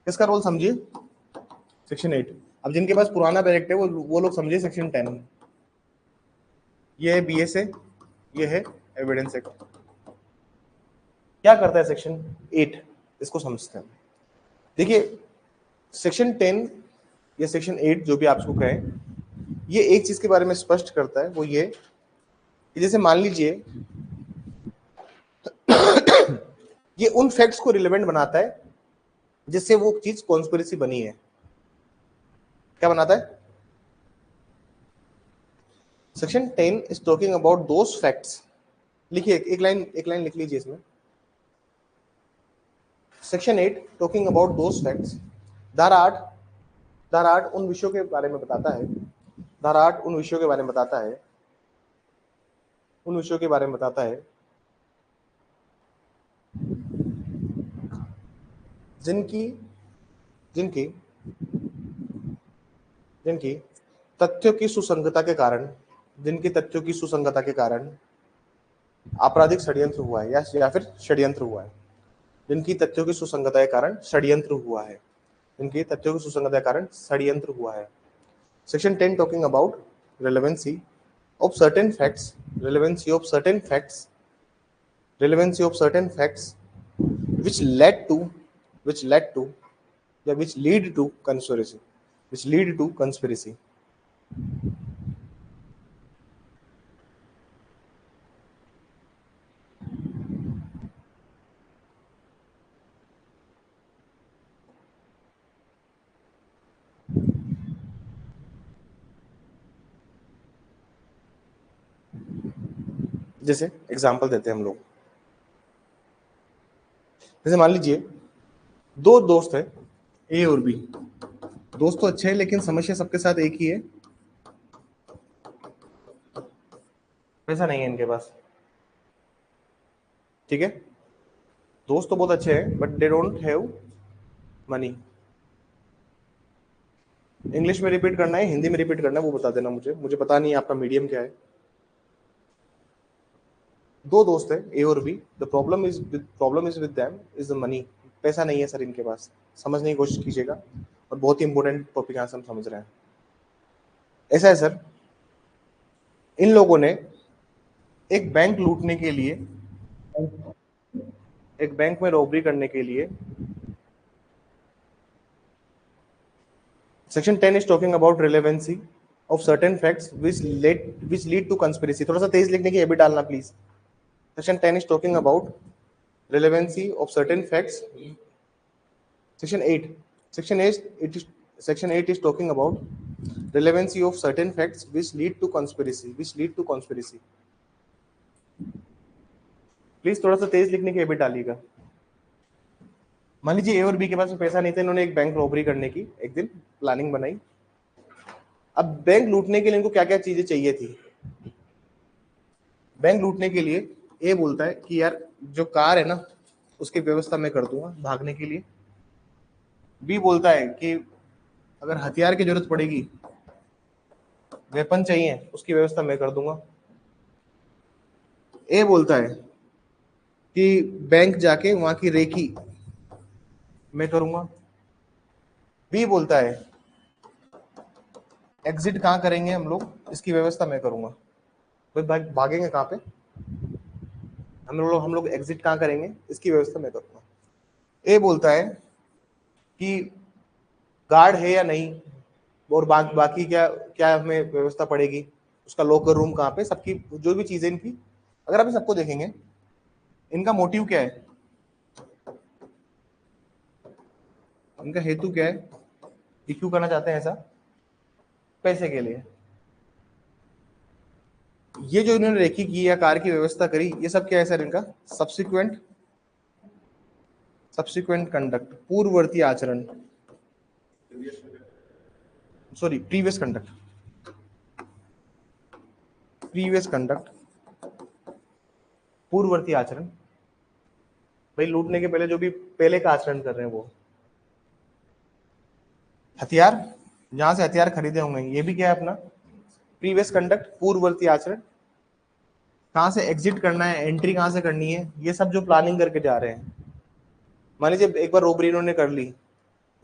किसका रोल समझिए? सेक्शन 8। अब जिनके पास पुराना डायरेक्ट है वो लोग समझिए सेक्शन 10। ये है बीएसए, ये है एविडेंस एक्ट। क्या करता है सेक्शन 8, इसको समझते हैं। देखिए सेक्शन 10 या सेक्शन 8 जो भी आप इसको कहें, ये एक चीज के बारे में स्पष्ट करता है, वो ये कि जैसे मान लीजिए ये उन फैक्ट्स को रिलेवेंट बनाता है जिससे वो चीज कॉन्स्पिरेसी बनी है। क्या बनाता है? Section 10 is talking about those facts. लिखिए, एक लाइन लिख लीजिए इसमें। Section 8 talking about those facts. धारा 8, धारा 8 उन विषयों के बारे में बताता है, धारा 8 उन विषयों के बारे में बताता है, उन विषयों के बारे में बताता है जिनकी जिनकी जिनकी तथ्यों की सुसंगता के कारण जिनकी तथ्यों की सुसंगता के कारण आपराधिक षड्यंत्र हुआ है या फिर षड्यंत्र हुआ है। जिनकी तथ्यों की सुसंगता के कारण षड्यंत्र हुआ है। जिनकी तथ्यों की सुसंगता के कारण षड्यंत्र हुआ है। Section 10 talking about relevancy of certain facts relevancy of certain facts relevancy of certain facts which led to which led to या which lead to conspiracy which lead to conspiracy। जैसे एग्जांपल देते हैं हम लोग, जैसे मान लीजिए दो दोस्त है ए और बी। दोस्त तो अच्छे हैं लेकिन समस्या सबके साथ एक ही है, पैसा नहीं है इनके पास। ठीक है, दोस्त तो बहुत अच्छे हैं but they don't have money. English में रिपीट करना है हिंदी में रिपीट करना है वो बता देना मुझे पता नहीं है आपका मीडियम क्या है। दो दोस्त है ए और B. The problem is with them is the money. पैसा नहीं है सर इनके पास। समझने की कोशिश कीजिएगा और बहुत ही इंपॉर्टेंट टॉपिक यहाँ से हम समझ रहे हैं। ऐसा है सर, इन लोगों ने एक बैंक लूटने के लिए, एक बैंक में रॉबरी करने के लिए, section 10 is talking about relevancy of certain facts which lead to conspiracy. थोड़ा सा तेज लिखने की हैबिट डालना please. Section 10 is talking about relevancy of certain facts. Section 8. Section 8 is talking about relevancy of certain facts which lead to conspiracy. Please थोड़ा सा तेज लिखने की हैबिट डालिएगा। मान लीजिए ए और बी के पास पैसा नहीं था, इन्होंने एक बैंक रॉबरी करने की एक दिन प्लानिंग बनाई। अब बैंक लूटने के लिए इनको क्या क्या चीजें चाहिए थी। बैंक लूटने के लिए ए बोलता है कि यार जो कार है ना उसकी व्यवस्था मैं कर दूंगा भागने के लिए। बी बोलता है कि अगर हथियार की जरूरत पड़ेगी, वेपन चाहिए, उसकी व्यवस्था मैं कर दूंगा। ए बोलता है कि बैंक जाके वहां की रेकी मैं करूंगा। बी बोलता है एग्जिट कहाँ करेंगे हम लोग, इसकी व्यवस्था मैं करूंगा। भाई भागेंगे कहाँ पे, हम लोग एग्जिट कहाँ करेंगे, इसकी व्यवस्था मैं करूंगा। ए बोलता है कि गार्ड है या नहीं और बाकी क्या क्या हमें व्यवस्था पड़ेगी, उसका लॉकर रूम कहाँ पे, सबकी जो भी चीजें इनकी, अगर आप सबको देखेंगे इनका मोटिव क्या है, इनका हेतु क्या है, ये क्यों करना चाहते हैं ऐसा, पैसे के लिए। ये जो इन्होंने रेकी की या कार की व्यवस्था करी, ये सब क्या है सर इनका सब्सिक्वेंट कंडक्ट, पूर्ववर्ती आचरण, सॉरी प्रीवियस कंडक्ट, पूर्ववर्ती आचरण। भाई लूटने के पहले जो भी पहले का आचरण कर रहे हैं वो। हथियार, जहां से हथियार खरीदे होंगे, ये भी क्या है अपना प्रीवियस कंडक्ट, पूर्ववर्ती आचरण। कहां से एग्जिट करना है, एंट्री कहां से करनी है, ये सब जो प्लानिंग करके जा रहे हैं। मान लीजिए एक बार रोबरी इन्होंने कर ली,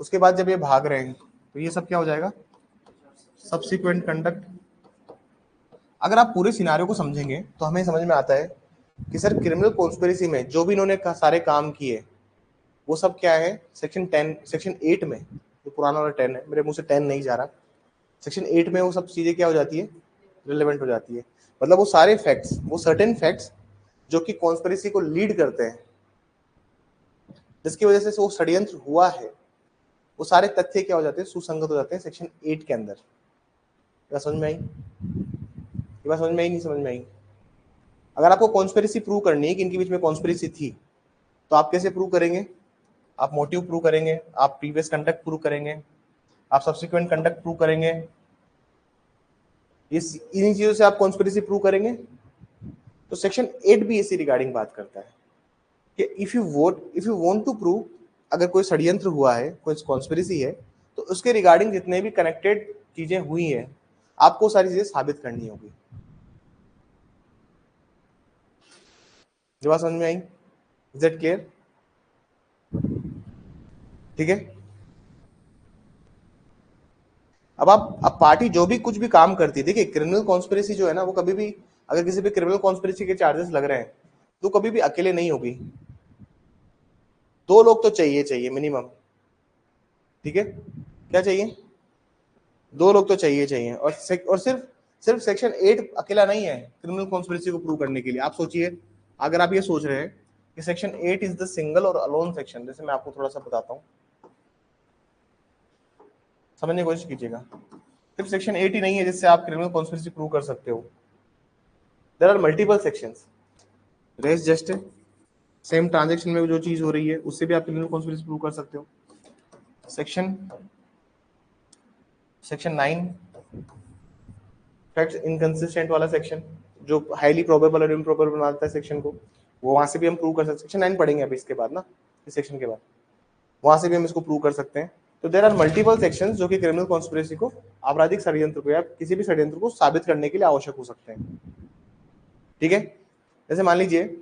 उसके बाद जब ये भाग रहे हैं तो ये सब क्या हो जाएगा, सब्सिक्वेंट कंडक्ट। अगर आप पूरे सिनारियो को समझेंगे तो हमें समझ में आता है कि सर क्रिमिनल कॉन्स्पिरेसी में जो भी इन्होंने सारे काम किए वो सब क्या है, सेक्शन 8 में, जो पुराना वाला 10 है, मेरे मुंह से 10 नहीं जा रहा, सेक्शन 8 में वो सब चीजें क्या हो जाती है, रिलेवेंट हो जाती है। मतलब वो सारे फैक्ट्स, वो सर्टेन फैक्ट्स जो कि कॉन्स्पिरेसी को लीड करते हैं, जिसकी वजह से वो षड्यंत्र हुआ है, वो सारे तथ्य क्या हो जाते हैं, सुसंगत हो जाते हैं सेक्शन 8 के अंदर। क्या समझ में आई, ये बात समझ में आई, नहीं समझ में आई। अगर आपको कॉन्स्पिरेसी प्रूव करनी है कि इनके बीच में कॉन्स्पिरेसी थी, तो आप कैसे प्रूव करेंगे, आप मोटिव प्रूव करेंगे, आप प्रीवियस कंडक्ट प्रूव करेंगे, आप सब्सिक्वेंट कंडक्ट प्रूव करेंगे, इन्हीं चीजों से आप कॉन्स्पिरेसी प्रूव करेंगे। तो सेक्शन 8 भी इसी रिगार्डिंग बात करता है कि if you want to prove अगर कोई षड्यंत्र हुआ है, कोई कॉन्स्पिरेसी है, तो उसके रिगार्डिंग जितने भी कनेक्टेड चीजें हुई हैं आपको सारी चीजें साबित करनी होगी। जो बात समझ में आई? Is that clear? ठीक है। अब पार्टी जो भी कुछ भी काम करती है, देखिए क्रिमिनल कॉन्स्पिरेसी जो है ना, वो कभी भी, अगर किसी पे क्रिमिनल कॉन्स्पिरेसी के चार्जेस लग रहे हैं तो कभी भी अकेले नहीं होगी, दो लोग तो चाहिए चाहिए मिनिमम। ठीक है, क्या चाहिए? दो लोग तो चाहिए चाहिए। और सिर्फ सिर्फ सेक्शन 8 अकेला नहीं है क्रिमिनल कॉन्स्पिरेसी को प्रूव करने के लिए। आप सोचिए, अगर आप ये सोच रहे हैं कि सेक्शन 8 इज द सिंगल और अलोन सेक्शन, जैसे मैं आपको थोड़ा सा बताता हूं, समझने की कोशिश कीजिएगा। सिर्फ सेक्शन 8 ही नहीं है जिससे आप क्रिमिनल कॉन्स्पिरेसी प्रूव कर सकते हो। There are multiple sections. रेस जस्ट है, सेम ट्रांजैक्शन में जो चीज हो रही है उससे भी आप क्रिमिनल कॉन्स्पिरेसी प्रूव कर सकते हो। सेक्शन सेक्शन 9 फैक्ट्स इनकंसिस्टेंट वाला सेक्शन, जो हाईली प्रोबेबल और इम्प्रोबेबल बनाता है सेक्शन को, वो वहां से भी हम प्रूव कर सकते हैं। सेक्शन 9 पढ़ेंगे अभी इसके बाद ना, इस सेक्शन के बाद वहां से भी हम इसको प्रूव कर सकते हैं। तो देयर आर मल्टीपल सेक्शंस जो कि क्रिमिनल कॉन्स्पिरेसी को, आपराधिक षड्यंत्र को या किसी भी षड्यंत्र को साबित करने के लिए आवश्यक हो सकते हैं। ठीक है, जैसे मान लीजिए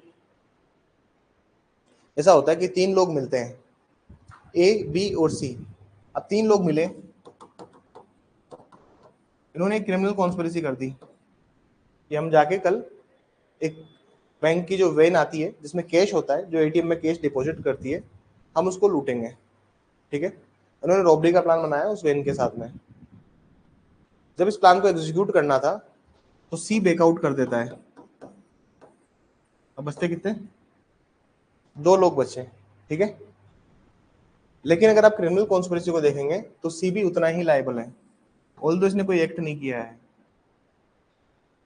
ऐसा होता है कि तीन लोग मिलते हैं, ए बी और सी। अब तीन लोग मिले, इन्होंने एक क्रिमिनल कॉन्स्पिरेसी कर दी कि हम जाके कल एक बैंक की जो वैन आती है जिसमें कैश होता है, जो एटीएम में कैश डिपॉजिट करती है, हम उसको लूटेंगे। ठीक है, उन्होंने रॉबरी का प्लान बनाया उस वैन के साथ में। जब इस प्लान को एग्जीक्यूट करना था तो सी बैकआउट कर देता है। अब बचते कितने? दो लोग बचे। ठीक है, लेकिन अगर आप क्रिमिनल कॉन्स्पिरेसी को देखेंगे तो सी भी उतना ही लायबल है, ऑल्दो इसने कोई एक्ट नहीं किया है,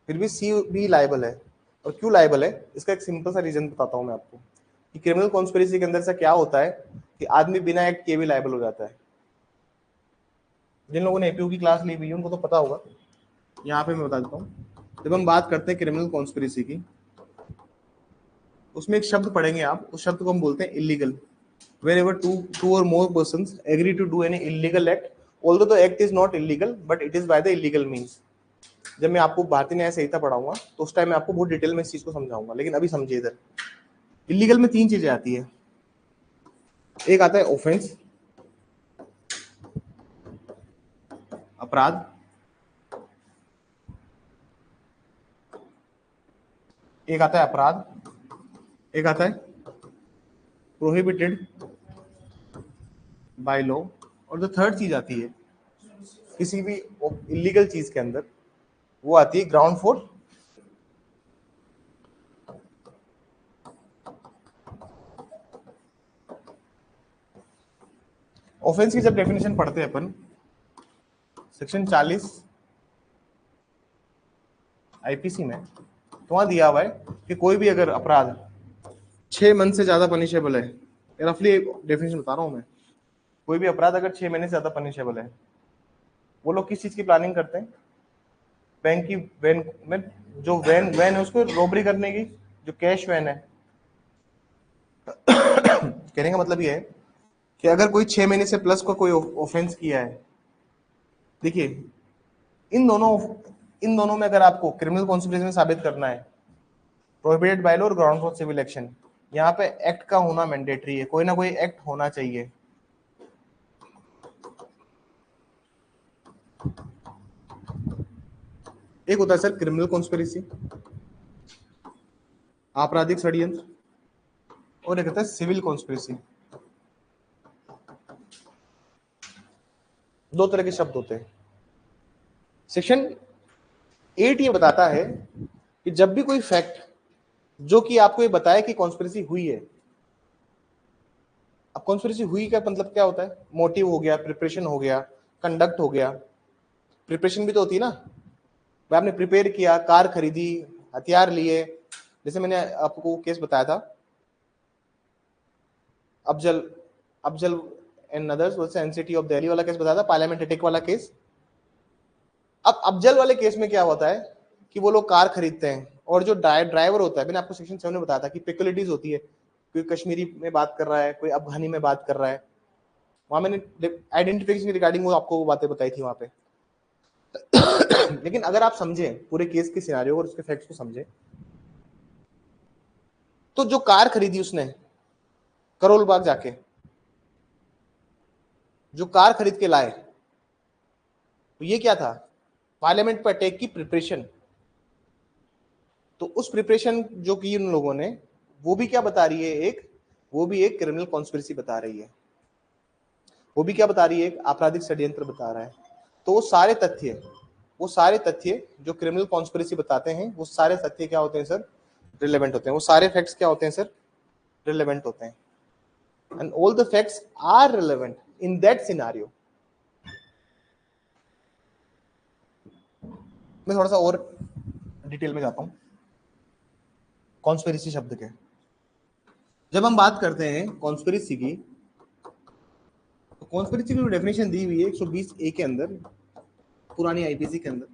फिर भी सी भी लायबल है। और क्यों लायबल है, इसका एक सिंपल सा रीजन बताता हूं मैं आपको कि क्रिमिनल कॉन्स्पिरेसी के अंदर से क्या होता है कि आदमी बिना एक्ट किए भी लायबल हो जाता है। जिन लोगों ने एपीयू की क्लास ली हुई है उनको तो पता होगा, यहाँ पे मैं बता देता हूँ। जब हम बात करते हैं क्रिमिनल कॉन्स्पिरेसी की, उसमें एक शब्द पढ़ेंगे आप, उस शब्द को हम बोलते हैं illegal. whenever two or more persons agree to do any illegal act, although the act is not illegal but it is by the illegal means। जब मैं आपको भारतीय न्याय संहिता पढ़ाऊंगा तो उस टाइम मैं आपको बहुत डिटेल में इस चीज को समझाऊंगा, लेकिन अभी समझिए इधर इलीगल में तीन चीजें आती है। एक आता है ऑफेंस, अपराध, एक आता है अपराध, एक आता है प्रोहिबिटेड बाय लॉ, और जो थर्ड चीज आती है किसी भी इलीगल चीज के अंदर, वो आती है ग्राउंड फॉर ऑफेंस की। जब डेफिनेशन पढ़ते हैं अपन सेक्शन 40 आईपीसी में, तो वहां दिया हुआ है कि कोई भी अगर अपराध 6 मंथ से ज्यादा पनिशेबल है, रफली डेफिनेशन बता रहा हूं मैं, कोई भी अपराध अगर 6 महीने से ज्यादा पनिशेबल है, वो लोग किस चीज की प्लानिंग करते हैं? बैंक की वैन में, जो वैन वैन है उसको रॉबरी करने की, जो कैश वैन है। कहने का मतलब ये है कि अगर कोई 6 महीने से प्लस का कोई ऑफेंस किया है, देखिए इन दोनों इन दोनों में अगर आपको क्रिमिनल कॉन्स्पिरेसी में साबित करना है, प्रोहिबिटेड बाय लॉ और ग्राउंड फॉर सिविल एक्शन, यहाँ पे एक्ट का होना मैंडेटरी है, कोई ना कोई एक्ट होना चाहिए। एक होता है सर क्रिमिनल कॉन्स्पिरेसी, आपराधिक षड्यंत्र, और एक होता है सिविल कॉन्स्पिरेसी। दो तरह के शब्द होते हैं। सेक्शन 8 ये बताता है कि जब भी कोई फैक्ट जो कि आपको ये बताया कि कॉन्स्पिरेसी हुई है, अब कॉन्स्पिरेसी हुई का मतलब क्या होता है? मोटिव हो गया, प्रिपरेशन हो गया, कंडक्ट हो गया। प्रिपरेशन भी तो होती है ना, भाई आपने प्रिपेयर किया, कार खरीदी, हथियार लिए, जैसे मैंने आपको केस बताया था Afzal Afzal and others versus NCT of Delhi वाला केस बताया था, पार्लियामेंट अटैक वाला केस। अब अफजल वाले केस में क्या होता है कि वो लोग कार खरीदते हैं और जो ड्राइवर होता है, मैंने आपको सेक्शन 7 में बताया था कि पेक्युलिटीज होती है, कोई कश्मीरी में बात कर रहा है, कोई अफगानी में बात कर रहा है, वहां मैंने आइडेंटिफिकेशन रिगार्डिंग वो आपको वो बातें बताई थी वहां पे। लेकिन अगर आप समझें पूरे केस के सिनारियो और उसके फैक्ट्स को समझें, तो जो कार खरीदी उसने करोल बाग जाके, जो कार खरीद के लाए, तो ये क्या था? पार्लियामेंट पर अटैक की प्रिपरेशन। तो उस प्रिपरेशन जो की उन लोगों ने, वो भी क्या बता रही है, वो भी एक क्रिमिनल कॉन्स्पिरेसी बता रही है, वो भी क्या बता रही है, एक आपराधिक षड्यंत्र बता रहा है। तो वो सारे तथ्य जो क्रिमिनल कॉन्स्पिरेसी बताते हैं, वो सारे तथ्य क्या होते हैं सर? रिलेवेंट होते हैं। वो सारे फैक्ट्स क्या होते हैं सर? रिलेवेंट होते हैं। And all the facts are relevant in that scenario. मैं थोड़ा सा और डिटेल में जाता हूं कॉन्स्पिरेसी शब्द के। जब हम बात करते हैं कॉन्स्पिरेसी की, तो कॉन्स्पिरेसी की जो डेफिनेशन दी हुई है 120 ए के अंदर, पुरानी आईपीसी के अंदर,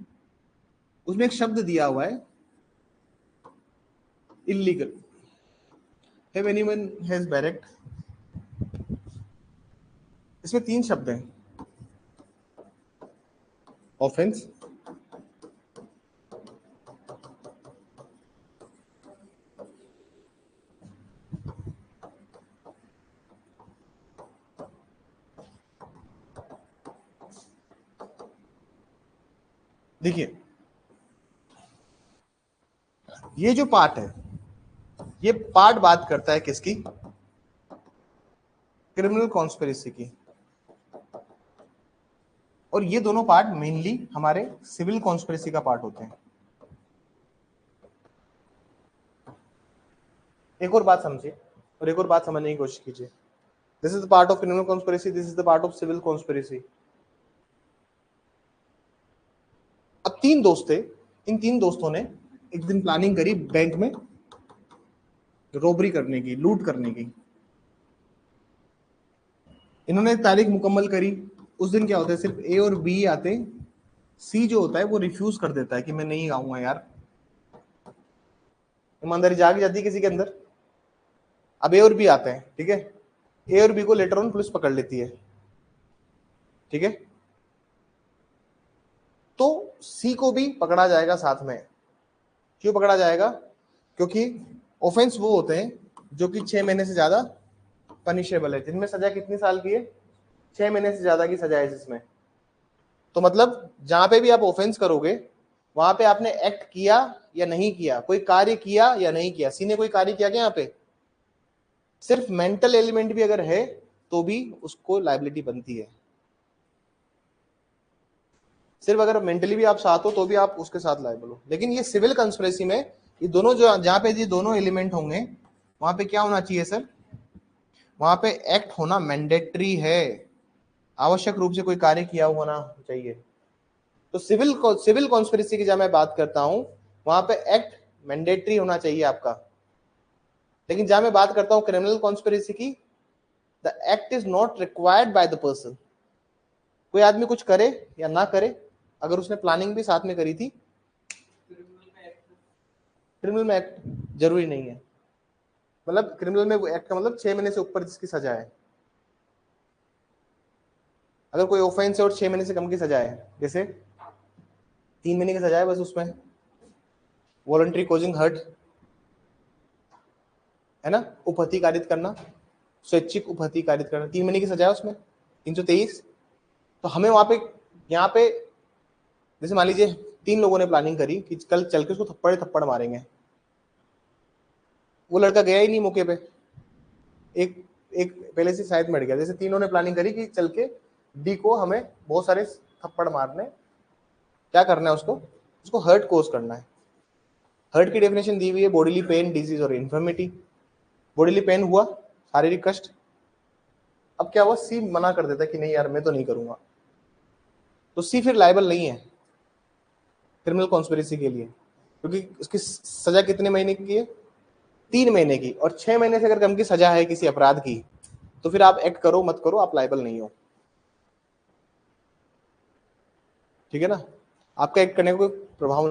उसमें एक शब्द दिया हुआ है illegal. Have anyone has bracket? इसमें 3 शब्द हैं, ऑफेंस, देखिए ये जो पार्ट है, ये पार्ट बात करता है किसकी? क्रिमिनल कॉन्स्पिरेसी की। और ये दोनों पार्ट मेनली हमारे सिविल कॉन्स्पिरेसी का पार्ट होते हैं। एक और बात समझिए और एक और बात समझने की कोशिश कीजिए। This is the part of criminal conspiracy, this is the part of civil conspiracy. अब 3 दोस्त थे, इन 3 दोस्तों ने एक दिन प्लानिंग करी बैंक में रॉबरी करने की, लूट करने की। इन्होंने तारीख मुकम्मल करी। उस दिन क्या होता है, सिर्फ ए और बी आते, सी जो होता है वो रिफ्यूज कर देता है कि मैं नहीं आऊंगा यार। ईमानदारी जाग जाती है किसी के अंदर। अब ए और बी आते हैं, ठीक है, ए और बी को लेटर ऑन पुलिस पकड़ लेती है, ठीक है। तो सी को भी पकड़ा जाएगा साथ में। क्यों पकड़ा जाएगा? क्योंकि ऑफेंस वो होते हैं जो कि 6 महीने से ज्यादा पनिशेबल है, जिनमें सजा कितनी साल की है? 6 महीने से ज्यादा की सजा है जिसमें। तो मतलब जहां पे भी आप ऑफेंस करोगे, वहां पे आपने एक्ट किया या नहीं किया, कोई कार्य किया या नहीं किया। सी ने कोई कार्य किया क्या? यहाँ पे सिर्फ मेंटल एलिमेंट भी अगर है तो भी उसको लाइबिलिटी बनती है। सिर्फ अगर मेंटली भी आप साथ हो तो भी आप उसके साथ लायबल हो। लेकिन ये सिविल कंस्पिरेसी में ये दोनों, जो जहां पे ये दोनों एलिमेंट होंगे, वहां पे क्या होना चाहिए सर? वहां पे एक्ट होना मैंडेटरी है, आवश्यक रूप से कोई कार्य किया होना चाहिए। तो सिविल कॉन्स्पिरेसी की जब मैं बात करता हूं, वहां पे एक्ट मैंडेटरी होना चाहिए आपका। लेकिन जहां मैं बात करता हूं क्रिमिनल कॉन्स्पिरेसी की, the act is not required by the person. कोई आदमी कुछ करे या ना करे, अगर उसने प्लानिंग भी साथ में करी थी, क्रिमिनल में एक्ट जरूरी नहीं है। मतलब क्रिमिनल में एक्ट का मतलब 6 महीने से ऊपर जिसकी सजा है। अगर कोई ऑफेंस है और 6 महीने से कम की सजा है, जैसे 3 महीने की सजा है बस, उसमें वॉलंटरी कॉजिंग हर्ट है ना, उपहति कारित करना, स्वैच्छिक उपहति कारित करना, 3 महीने की सजा है उसमें, 323। तो हमें वहां पे, यहाँ पे जैसे मान लीजिए 3 लोगों ने प्लानिंग करी कि कल चल के उसको थप्पड़ थप्पड़ मारेंगे। वो लड़का गया ही नहीं मौके पे, एक एक पहले से शायद मर गया। जैसे तीनों ने प्लानिंग करी कि चल के डी को हमें बहुत सारे थप्पड़ मारने, क्या करना है उसको, उसको हर्ट कोज करना है। हर्ट की डेफिनेशन दी हुई है बॉडीली पेन, डिजीज और इन्फर्मिटी। बॉडीली पेन हुआ, शारीरिक कष्ट। अब क्या हुआ, सी मना कर देता है कि नहीं यार मैं तो नहीं करूंगा। तो सी फिर लायबल नहीं है क्रिमिनल कॉन्स्पिरेसी के लिए, क्योंकि उसकी सजा कितने महीने की है? 3 महीने की। और 6 महीने से अगर कम की सजा है किसी अपराध की, तो फिर आप एक्ट करो मत करो, आप लायबल नहीं हो, ठीक है ना। आपका एक्ट करने का कोई प्रभाव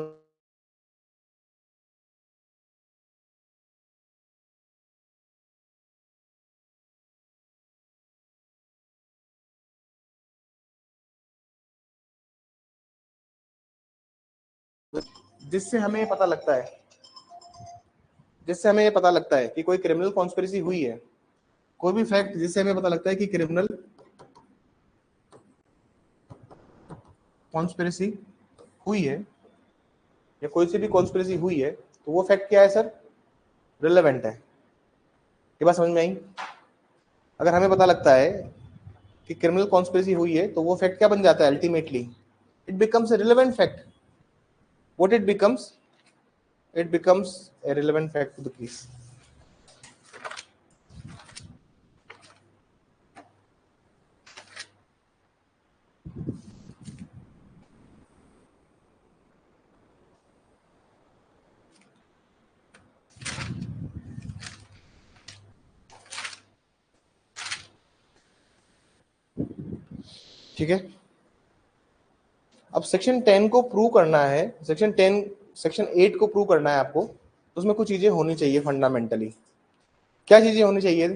जिससे हमें पता लगता है, जिससे हमें ये पता लगता है कि कोई क्रिमिनल कॉन्स्पिरेसी हुई है, कोई भी फैक्ट जिससे हमें पता लगता है कि क्रिमिनल कॉन्स्पिरेसी हुई है या कोई सी भी कॉन्स्पिरेसी हुई है, तो वो फैक्ट क्या है सर? रिलेवेंट है। ये बात समझ में आई? अगर हमें पता लगता है कि क्रिमिनल कॉन्स्पिरेसी हुई है तो वो फैक्ट क्या बन जाता है? Ultimately it becomes a relevant fact. What it becomes? It becomes a relevant fact to the case. ठीक है, अब सेक्शन 10 को प्रूव करना है, सेक्शन 8 को प्रूव करना है आपको, तो उसमें कुछ चीजें होनी चाहिए फंडामेंटली. क्या चीजें होनी चाहिए?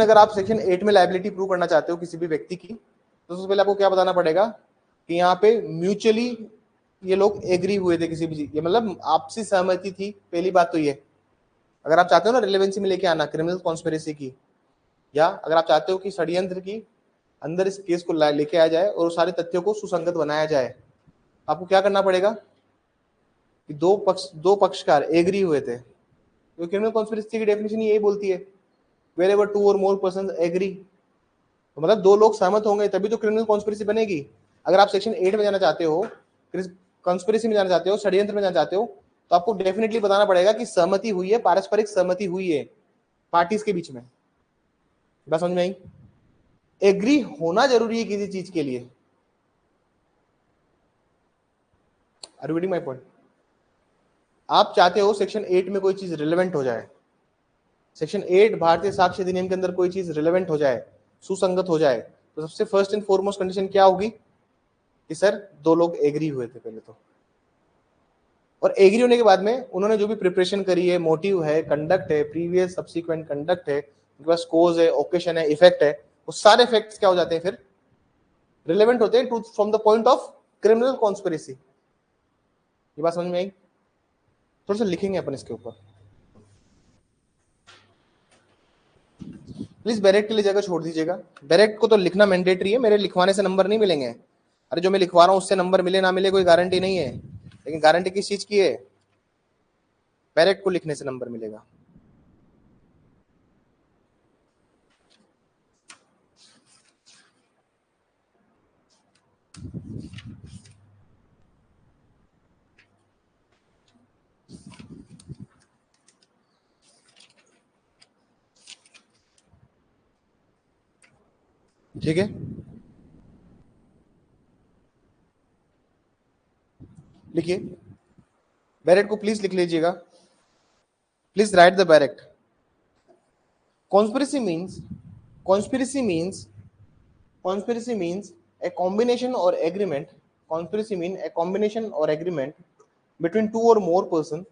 अगर आप सेक्शन 8 में लायबिलिटी प्रूव करना चाहते हो किसी भी व्यक्ति की, तो सबसे पहले आपको क्या बताना पड़ेगा कि यहाँ पे म्यूचुअली ये लोग एग्री हुए थे किसी भी चीज, मतलब आपसी सहमति थी. पहली बात तो ये, अगर आप चाहते हो ना रिलेवेंसी में लेके आना क्रिमिनल कॉन्स्पिरेसी की, या अगर आप चाहते हो कि षड्यंत्र की अंदर इस केस को लेके आया जाए और सारे तथ्यों को सुसंगत बनाया जाए, आपको क्या करना पड़ेगा कि दो पक्षकार एग्री हुए थे. तो क्रिमिनल कॉन्स्पिरेसी की डेफिनेशन यही बोलती है, वेयर एवर टू और मोर पर्सन एग्री, तो मतलब दो लोग सहमत होंगे तभी तो क्रिमिनल कॉन्स्पिरेसी बनेगी. अगर आप सेक्शन 8 में जाना चाहते हो, कॉन्स्पिरेसी में जाना चाहते हो, षड्यंत्र में जाना चाहते हो, तो आपको डेफिनेटली बताना पड़ेगा कि सहमति हुई है, पारस्परिक सहमति हुई है पार्टीज के बीच में. बस समझ में आई? एग्री होना जरूरी है किसी चीज के लिए. Are you getting my point? आप चाहते हो सेक्शन 8 में कोई चीज रिलेवेंट हो जाए, सेक्शन 8 भारतीय साक्ष्य अधिनियम के अंदर कोई चीज रिलेवेंट हो जाए, सुसंगत हो जाए, तो सबसे फर्स्ट एंड फॉरमोस्ट कंडीशन क्या होगी कि सर दो लोग एग्री हुए थे पहले तो, और एग्री होने के बाद में उन्होंने जो भी प्रिपरेशन करी है, मोटिव है, कंडक्ट है, प्रीवियस सब्सिक्वेंट कंडक्ट है, उनके पास कोज है, ओकेशन है, इफेक्ट है, वो सारे फैक्ट्स क्या हो जाते हैं फिर? रिलेवेंट होते हैं from the point of criminal conspiracy. ये बात समझ में आई? थोड़ा सा लिखेंगे अपन इसके ऊपर. प्लीज बैरेक्ट के लिए जगह छोड़ दीजिएगा. बैरेक्ट को तो लिखना मैंडेटरी है, मेरे लिखवाने से नंबर नहीं मिलेंगे. अरे जो मैं लिखवा रहा हूँ उससे नंबर मिले ना मिले कोई गारंटी नहीं है, लेकिन गारंटी किस चीज की है? बैरेक्ट को लिखने से नंबर मिलेगा. ठीक है, लिखिए. बैरेक्ट को प्लीज लिख लीजिएगा. Please write the bracket. Conspiracy means conspiracy means conspiracy means a combination or agreement. Conspiracy means a combination or agreement between two or more person,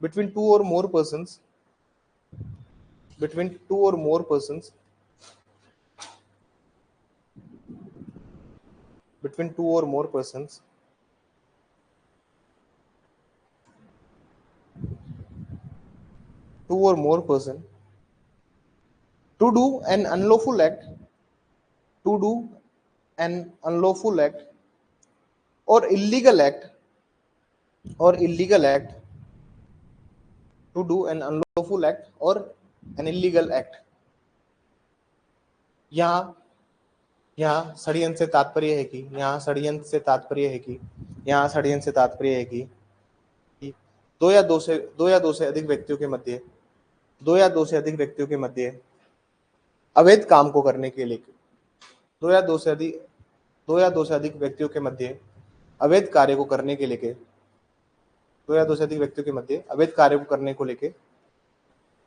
between two or more persons, between two or more persons, between two or more persons, two or more person, to do an unlawful act, to do an unlawful act or illegal act, or illegal act, to do an unlawful act or an illegal act. यहाँ षड्यंत्र से तात्पर्य है कि यहाँ षड्यंत्र से तात्पर्य है कि यहाँ षड्यंत्र से तात्पर्य है कि दो या दो से अधिक व्यक्तियों के मध्य, दो या दो से अधिक व्यक्तियों के मध्य अवैध काम को करने के लिए, दो या दो से अधिक व्यक्तियों के मध्य अवैध कार्य को करने के लेके, दो या दो से अधिक व्यक्तियों के मध्य अवैध कार्य को करने को लेके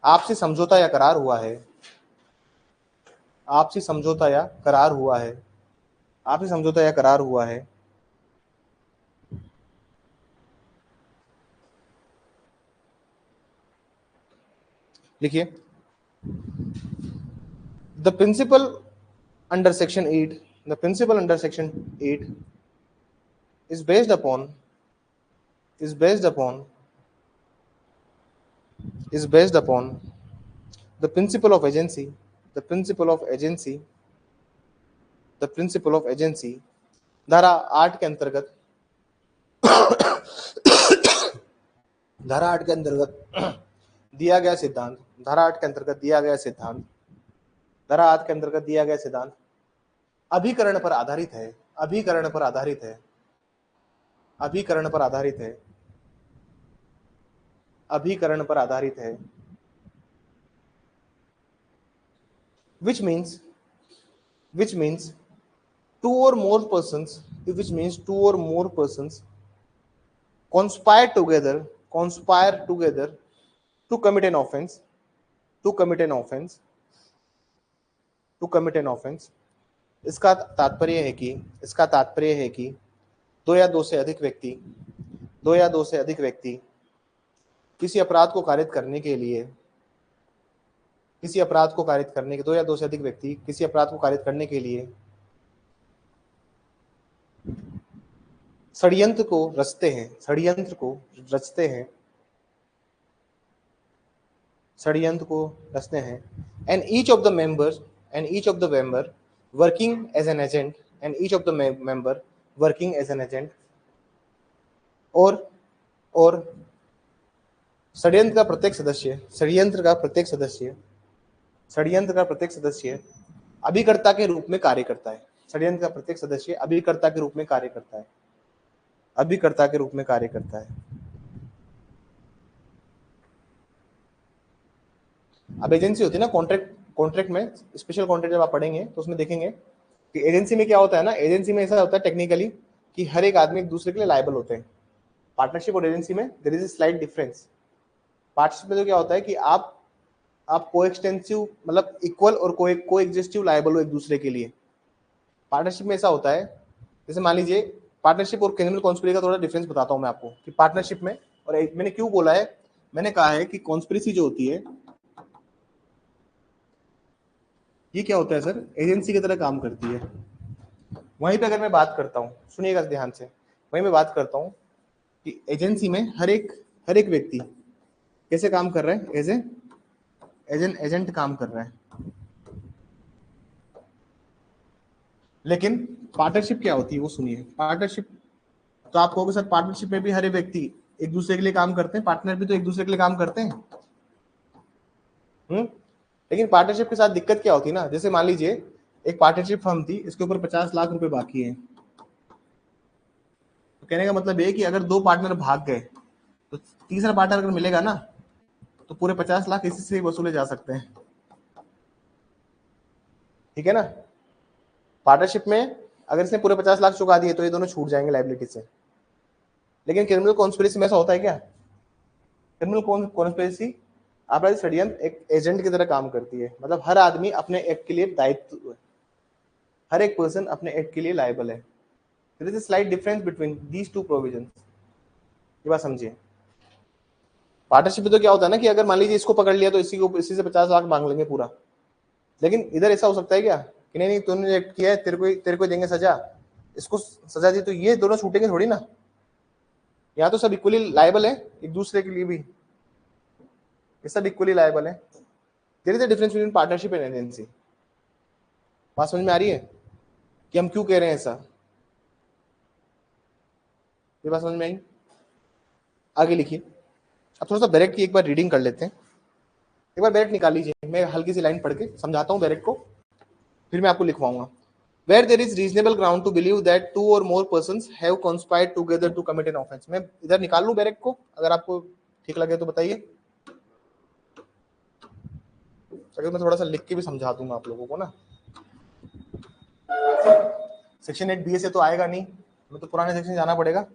आपसी समझौता या करार हुआ है, आपसी समझौता या करार हुआ है, आपसी समझौता या करार हुआ है. लिखिए. The principle under section 8 is based upon is based upon is based upon the principle of agency, the principle of agency, the principle of agency। धारा 8 के अंतर्गत धारा 8 के अंतर्गत दिया गया सिद्धांत, धारा 8 के अंतर्गत दिया गया सिद्धांत, धारा 8 के अंतर्गत दिया गया सिद्धांत अभिकरण पर आधारित है, अभिकरण पर आधारित है, अभिकरण पर आधारित है, अभिकरण पर आधारित है। which means two or more persons, which means two or more persons conspire together to commit an offense, to commit an offense, to commit an offense। इसका तात्पर्य है कि दो या दो से अधिक व्यक्ति किसी अपराध को कारित करने के लिए, दो या दो से अधिक व्यक्ति किसी अपराध को कारित करने के लिए षड्यंत्र को रचते हैं, and each of the member working as an agent, और षड्यंत्र का प्रत्येक सदस्य अभिकर्ता के रूप में कार्य करता है, षड्यंत्र का प्रत्येक सदस्य अभिकर्ता के रूप में कार्य करता है। अब एजेंसी होती है ना, कॉन्ट्रैक्ट में, स्पेशल कॉन्ट्रैक्ट जब आप पढ़ेंगे तो उसमें देखेंगे कि एजेंसी में क्या होता है ना, एजेंसी में ऐसा होता है टेक्निकली कि हर एक आदमी एक दूसरे के लिए लायबल होते हैं। पार्टनरशिप और एजेंसी में there is a slight difference. Partnership में तो क्या होता है कि आप कोएक्सटेंसिव मतलब इक्वल और कोएग्जिस्टिव लायबल हो एक दूसरे के लिए। पार्टनरशिप में ऐसा होता है, जैसे मान लीजिए पार्टनरशिप और क्रिमिनल कॉन्स्पिरेसी का थोड़ा डिफरेंस बताता हूं मैं आपको कि पार्टनरशिप में, और मैंने क्यों बोला है, मैंने कहा है कि कॉन्स्पिरेसी जो होती है ये क्या होता है सर, एजेंसी की तरह काम करती है। वहीं पे अगर मैं बात करता हूँ, सुनिएगा ध्यान से, वहीं मैं बात करता हूँ कि एजेंसी में हर एक व्यक्ति कैसे काम कर रहा है, एज एन एजेंट काम कर रहा है। लेकिन पार्टनरशिप क्या होती है वो सुनिए। पार्टनरशिप तो आप कहोगे सर पार्टनरशिप में भी हर एक व्यक्ति एक दूसरे के लिए काम करते हैं, पार्टनर भी तो एक दूसरे के लिए काम करते हैं। लेकिन पार्टनरशिप के साथ दिक्कत क्या होती है ना, जैसे मान लीजिए एक पार्टनरशिप फर्म थी, इसके ऊपर 50 लाख रुपए बाकी है। तो कहने का मतलब ये कि अगर दो पार्टनर भाग गए तो तीसरा पार्टनर अगर मिलेगा ना तो पूरे 50 लाख इसी से वसूले जा सकते हैं। ठीक है ना। पार्टनरशिप में अगर इसने पूरे 50 लाख चुका दिए तो ये दोनों छूट जाएंगे लायबिलिटी से। लेकिन क्रिमिनल कॉन्स्पिरेसी में ऐसा होता है क्या? क्रिमिनल कॉन्स्पिरेसी अपराधी षड्यंत्र एक एजेंट की तरह काम करती है, मतलब हर आदमी अपने एक्ट के लिए दायित्व, हर एक पर्सन अपने एक्ट के लिए लायबल है। There is a slight difference between these two provisions. ये बात समझिए। पार्टनरशिप में तो क्या होता है ना कि अगर मान लीजिए इसको पकड़ लिया तो इसी से 50 लाख मांग लेंगे पूरा। लेकिन इधर ऐसा हो सकता है क्या कि नहीं तूने एक्ट किया है, तेरे को देंगे सजा, इसको सजा दी तो ये दोनों छूटेंगे थोड़ी ना। यहाँ तो सब इक्वली लायबल है एक दूसरे के लिए भी, ये सब इक्वली लायबल है। There is a difference between partnership and agency. बात समझ में आ रही है कि हम क्यों कह रहे हैं ऐसा? ये बात समझ में आई? आगे लिखिए। अब थोड़ा सा बैरेट की एक बार रीडिंग कर लेते हैं। एक बार बैरेट निकाल लीजिए, मैं हल्की सी लाइन पढ़ के समझाता हूँ बैरेट को, फिर मैं आपको लिखवाऊंगा। Where there is reasonable ground to believe that two or more persons have conspired together to commit an offense। मैं इधर निकाल लूं बैरेट को, अगर आपको ठीक लगे तो बताइए। अगर मैं थोड़ा सा लिख के भी समझा दूंगा आप लोगों को ना। सेक्शन 8 बी से तो आएगा नहीं, मैं तो पुराने सेक्शन जाना पड़ेगा।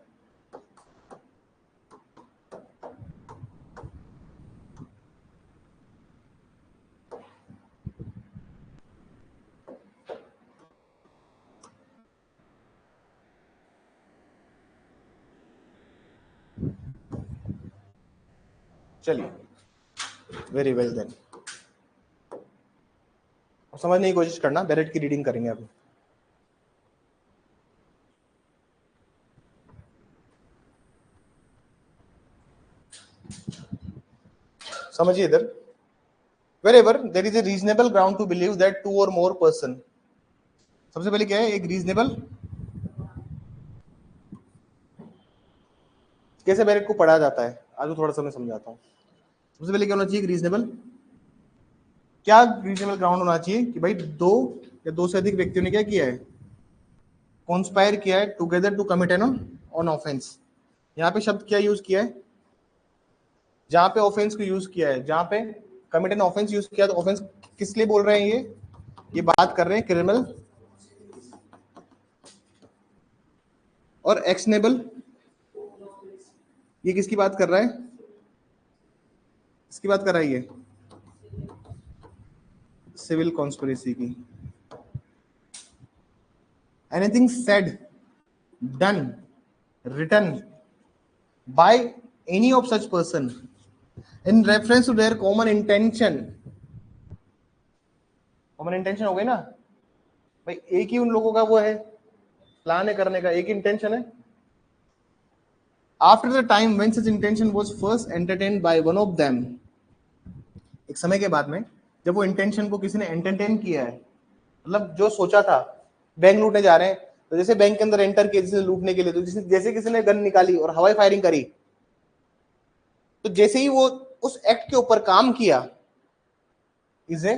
चलिए, वेरी वेल देन। समझने की कोशिश करना, बैरेट की रीडिंग करेंगे अभी। समझिए इधर, wherever there is a reasonable ground to believe that two or more person, सबसे पहले क्या है, एक रीजनेबल, कैसे मेरे को पढ़ा जाता है आज थोड़ा सा मैं समझाता हूँ। सबसे पहले क्या होना चाहिए, रीजनेबल, क्या रीजनेबल ग्राउंड होना चाहिए कि भाई दो या दो से अधिक व्यक्तियों ने क्या किया है, कॉन्स्पायर किया है together to commit an on offence. यहाँ पे शब्द क्या यूज किया है, जहां पे ऑफेंस को यूज किया है, जहां पे कमिट एन ऑफेंस यूज किया, तो ऑफेंस किस लिए बोल रहे हैं, ये बात कर रहे हैं क्रिमिनल और एक्शनेबल, ये किसकी बात कर रहा है, इसकी बात कर रहा है, ये सिविल कॉन्स्पिरेसी की। Anything said, done, written by any of such person in reference to their common intention. Common intention हो गई ना भाई, एक ही उन लोगों का वो है, प्लान है करने का, एक इंटेंशन है। After the time when such intention was first entertained by one of them, एक समय के बाद में जब वो इंटेंशन को किसी ने एंटरटेन किया है, मतलब जो सोचा था बैंक लूटने जा रहे हैं, तो जैसे बैंक के अंदर एंटर किया जिसने लूटने के लिए, तो जैसे किसी ने गन निकाली और हवाई फायरिंग करी, तो जैसे ही वो उस एक्ट के ऊपर काम किया, is a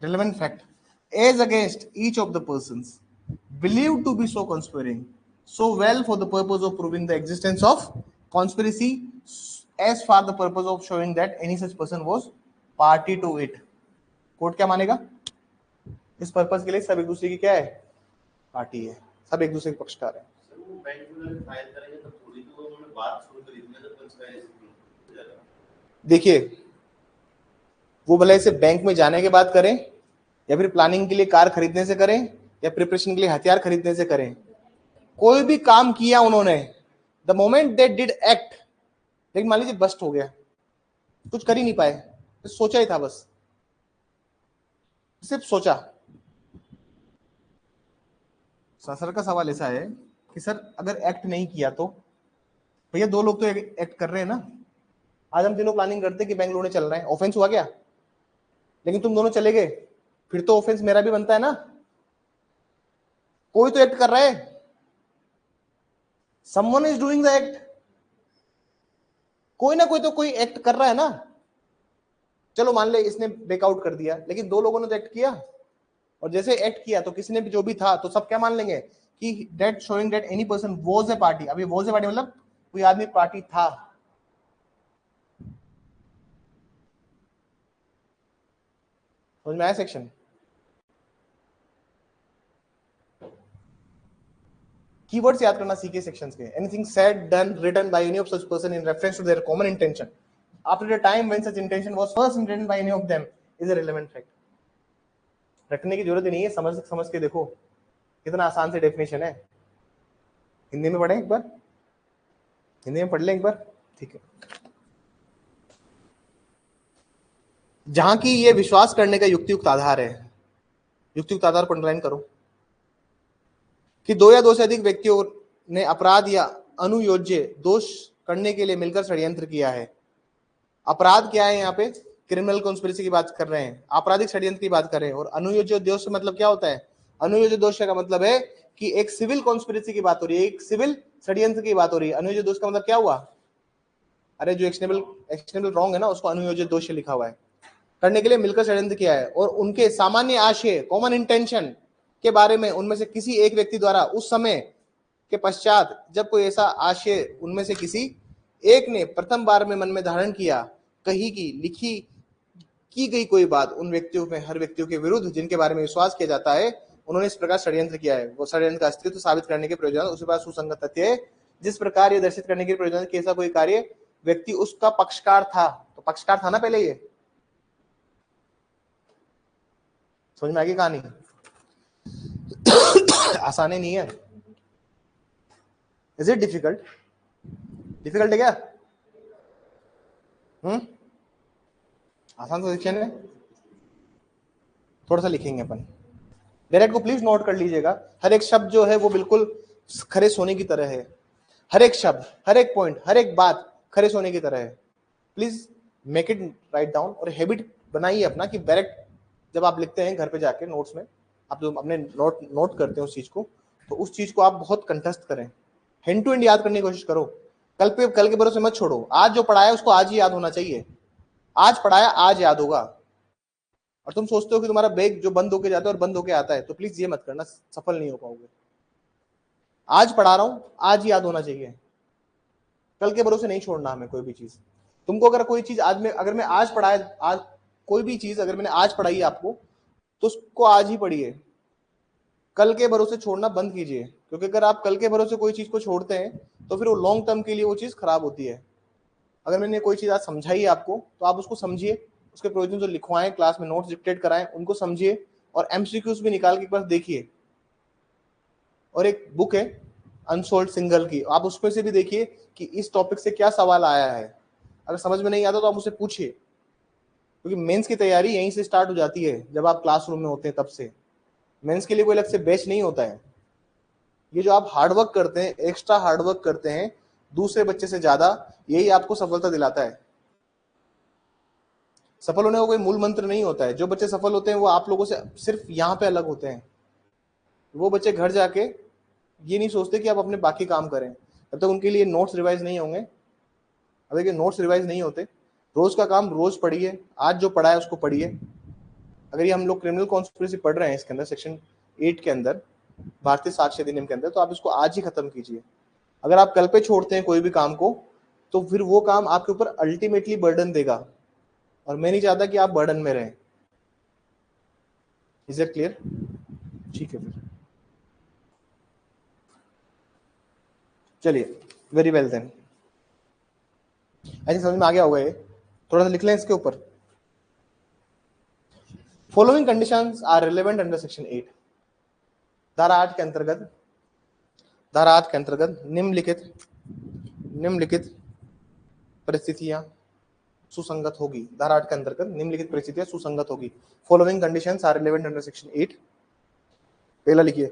relevant fact as against each of the persons believed to be so conspiring so well for the purpose of proving the existence of conspiracy as far the purpose of showing that any such person was party to it। Court क्या मानेगा, इस purpose के लिए सब एक दूसरे की क्या है, पार्टी है, सब एक दूसरे के पक्षकार है। देखिए वो भले इसे बैंक में जाने के बाद करें, या फिर प्लानिंग के लिए कार खरीदने से करें, या प्रिपरेशन के लिए हथियार खरीदने से करें, कोई भी काम किया उन्होंने, the moment they did act, लेकिन मान लीजिए बस्ट हो गया, कुछ कर ही नहीं पाए, तो सोचा ही था, बस सिर्फ सोचा। सर का सवाल ऐसा है कि सर अगर एक्ट नहीं किया तो, भैया दो लोग तो एक्ट कर रहे हैं ना, आज हम तीनों प्लानिंग करते कि बैंक लोने चल रहे हैं, ऑफेंस हुआ क्या, लेकिन तुम दोनों चले गए, फिर तो ऑफेंस मेरा भी बनता है ना, कोई तो एक्ट कर रहा है, someone is doing the act, कोई ना कोई तो कोई एक्ट कर रहा है ना। चलो मान ले इसने ब्रेकआउट कर दिया, लेकिन दो लोगों ने तो एक्ट किया, और जैसे एक्ट किया तो किसी ने भी जो भी था, तो सब क्या मान लेंगे कि that showing that any person was a party. अभी वाज ए पार्टी मतलब कोई आदमी पार्टी था। समझ में आया सेक्शन? कीवर्ड्स याद करना सीखे सेक्शंस के। Anything said, done, written by any of such person in reference to their common intention after the time when such intention was first intended by any of them is a relevant fact. रखने की जरूरत ही नहीं है, समझ के देखो कितना आसान से डेफिनेशन है। हिंदी में पढ़ें एक बार, हिंदी में पढ़ लें एक बार, ठीक है। जहां की ये विश्वास करने का युक्तियुक्त आधार है, युक्तियुक्त आधार को अंडरलाइन करो, कि दो या दो से अधिक व्यक्तियों ने अपराध या अनुयोज्य दोष करने के लिए मिलकर षड्यंत्र किया है। अपराध क्या है, यहाँ पे क्रिमिनल कॉन्स्पिरेसी की बात कर रहे हैं, आपराधिक षड्यंत्र की बात कर रहे हैं। और अनुयोज्य दोष से मतलब क्या होता है, अनुयोज्य दोष का मतलब है कि एक सिविल कॉन्स्पिरेसी की बात हो रही है, एक सिविल षड्यंत्र की बात हो रही है। अनुयोज्य दोष का मतलब क्या हुआ, अरे जो एक्शनेबल रॉन्ग है ना, उसको अनुयोज्य दोष लिखा हुआ है, करने के लिए मिलकर षड्यंत्र किया है, और उनके सामान्य आशय कॉमन इंटेंशन के बारे में उनमें से किसी एक व्यक्ति द्वारा उस समय के पश्चात जब कोई ऐसा आशय उनमें से किसी एक ने प्रथम बार में मन में धारण किया, कही की लिखी की गई कोई बात उन व्यक्तियों में हर व्यक्तियों के विरुद्ध जिनके बारे में विश्वास किया जाता है उन्होंने इस प्रकार षड्यंत्र किया है, वो षड्यंत्र का अस्तित्व साबित करने के प्रयोजन उसके पास सुसंगत तथ्य है, जिस प्रकार ये दर्शित करने के प्रयोजन कि ऐसा कोई कार्य व्यक्ति उसका पक्षकार था। तो पक्षकार था ना पहले, ये समझ में आ गई कहानी? आसान नहीं है। Is it difficult? डिफिकल्ट है क्या? आसान सेक्शन है, थोड़ा सा लिखेंगे अपन। डायरेक्ट को प्लीज नोट कर लीजिएगा, हर एक शब्द जो है वो बिल्कुल खरे सोने की तरह है, हर एक शब्द, हर एक पॉइंट, हर एक बात खरे सोने की तरह है। Please make it write down, और हैबिट बनाइए अपना कि डायरेक्ट जब आप लिखते हैं घर पे जाके नोट्स में, आप जो अपने नोट करते हैं उस चीज को, तो उस चीज को आप बहुत कंठस्थ करें, हैंड टू हैंड याद करने की कोशिश करो। कल के भरोसे मत छोड़ो, आज जो पढ़ाया उसको आज ही याद होना चाहिए, आज पढ़ाया आज याद होगा। और तुम सोचते हो कि तुम्हारा बैग जो बंद होके जाता है और बंद होके आता है, तो प्लीज ये मत करना, सफल नहीं हो पाओगे। आज पढ़ा रहा हूं, आज याद होना चाहिए, कल के भरोसे नहीं छोड़ना हमें कोई भी चीज। तुमको अगर कोई चीज आज में, अगर मैं आज पढ़ाया, आज कोई भी चीज अगर मैंने आज पढ़ाई है आपको, तो उसको आज ही पढ़िए, कल के भरोसे छोड़ना बंद कीजिए, क्योंकि अगर आप कल के भरोसे कोई चीज को छोड़ते हैं तो फिर वो लॉन्ग टर्म के लिए वो चीज खराब होती है। अगर मैंने कोई चीज आज समझाई है आपको, तो आप उसको समझिए, उसके प्रोविजन जो लिखवाएं, क्लास में नोट्स डिक्टेट कराएं, उनको समझिए, और एमसीक्यूज भी निकाल के एक बार देखिए। और एक बुक है अनसोल्ड सिंगल की, आप उसमें से भी देखिए कि इस टॉपिक से क्या सवाल आया है। अगर समझ में नहीं आता तो आप उसे पूछिए, क्योंकि मेंस की तैयारी यहीं से स्टार्ट हो जाती है, जब आप क्लासरूम में होते हैं तब से। मेंस के लिए कोई अलग से बैच नहीं होता है। ये जो आप हार्डवर्क करते हैं, एक्स्ट्रा हार्डवर्क करते हैं दूसरे बच्चे से ज्यादा, यही आपको सफलता दिलाता है। सफल होने का कोई मूल मंत्र नहीं होता है। जो बच्चे सफल होते हैं वो आप लोगों से सिर्फ यहाँ पे अलग होते हैं। वो बच्चे घर जाके ये नहीं सोचते कि आप अपने बाकी काम करें, जब तक उनके लिए नोट्स रिवाइज नहीं होंगे। अब देखिए, नोट्स रिवाइज नहीं होते, रोज का काम रोज पढ़िए, आज जो पढ़ा है उसको पढ़िए। अगर ये हम लोग क्रिमिनल कॉन्स्पिरेसी पढ़ रहे हैं इसके अंदर, सेक्शन 8 के अंदर, भारतीय साक्ष्य अधिनियम के अंदर, तो आप इसको आज ही खत्म कीजिए। अगर आप कल पे छोड़ते हैं कोई भी काम को, तो फिर वो काम आपके ऊपर अल्टीमेटली बर्डन देगा, और मैं नहीं चाहता कि आप बर्डन में रहें। Is it clear? ठीक है, फिर चलिए, वेरी वेल देन, ऐसे समझ में आ गया होगा ये। थोड़ा सा लिख लें इसके ऊपर। Following conditions are relevant under section 8। धारा 8 के अंतर्गत, धारा 8 के अंतर्गत निम्नलिखित परिस्थितियां सुसंगत होगी। धारा 8 के अंतर्गत निम्नलिखित परिस्थितियां सुसंगत होगी। Following conditions are relevant under section 8। पहला लिखिए,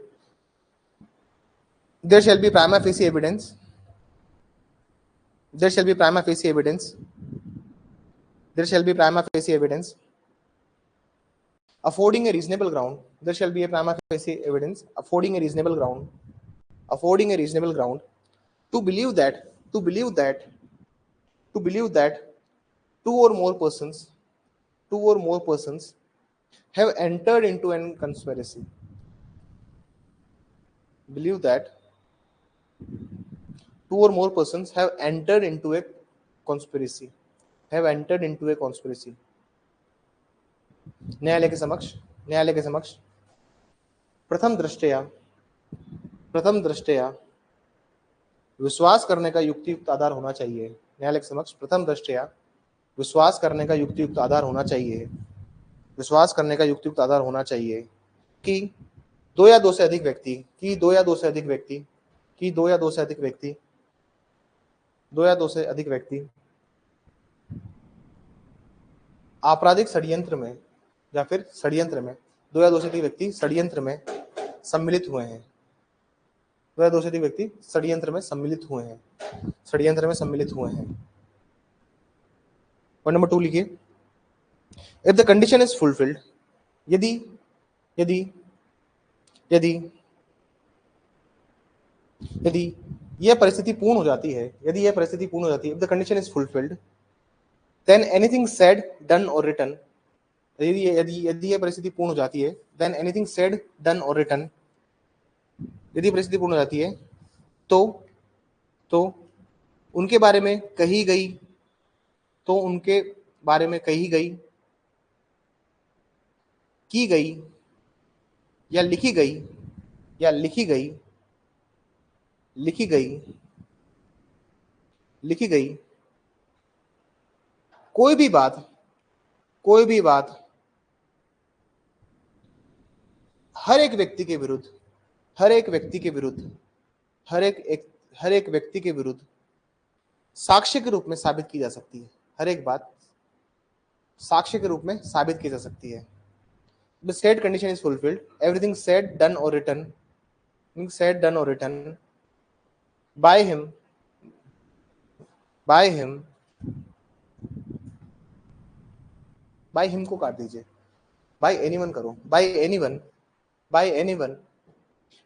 there shall be prima facie evidence, there shall be prima facie evidence, there shall be prima facie evidence affording a reasonable ground, there shall be a prima facie evidence affording a reasonable ground, affording a reasonable ground to believe that to believe that to believe that two or more persons have entered into an conspiracy, believe that two or more persons have entered into a conspiracy, have entered into a conspiracy। न्यायालय के समक्ष प्रथम दृष्टया विश्वास करने का युक्तियुक्त आधार होना चाहिए। न्यायालय के समक्ष प्रथम दृष्टया विश्वास करने का युक्तियुक्त आधार होना चाहिए, विश्वास करने का युक्तियुक्त आधार होना चाहिए कि दो या दो से अधिक व्यक्ति की दो या दो से अधिक व्यक्ति की दो या दो से अधिक व्यक्ति दो या दो से अधिक व्यक्ति आपराधिक षड्यंत्र में या फिर षड्यंत्र में, दो या दो से अधिक व्यक्ति षड्यंत्र में सम्मिलित हुए हैं, दो या दो से अधिक व्यक्ति षड्यंत्र में सम्मिलित हुए हैं, षड्यंत्र में सम्मिलित हुए हैं। पॉइंट नंबर 2 लिखिए, if the condition is fulfilled, यदि यदि यदि यदि यह परिस्थिति पूर्ण हो जाती है, यदि यह परिस्थिति पूर्ण हो जाती है, if the condition is fulfilled, than anything said done और रिटन, यदि यदि यदि यह परिस्थिति पूर्ण हो जाती है, देन एनीथिंग सेड डन और रिटन, यदि परिस्थिति पूर्ण हो जाती है तो उनके बारे में कही गई, तो उनके बारे में कही गई, की गई या लिखी गई या लिखी गई लिखी गई लिखी गई कोई भी बात हर एक व्यक्ति के विरुद्ध हर एक व्यक्ति के विरुद्ध साक्ष्य के रूप में साबित की जा सकती है। हर एक बात साक्ष्य के रूप में साबित की जा सकती है। The said condition is fulfilled, everything said, done or written by him by him को काट दीजिए, बाय एनीवन करो, bye anyone, bye anyone,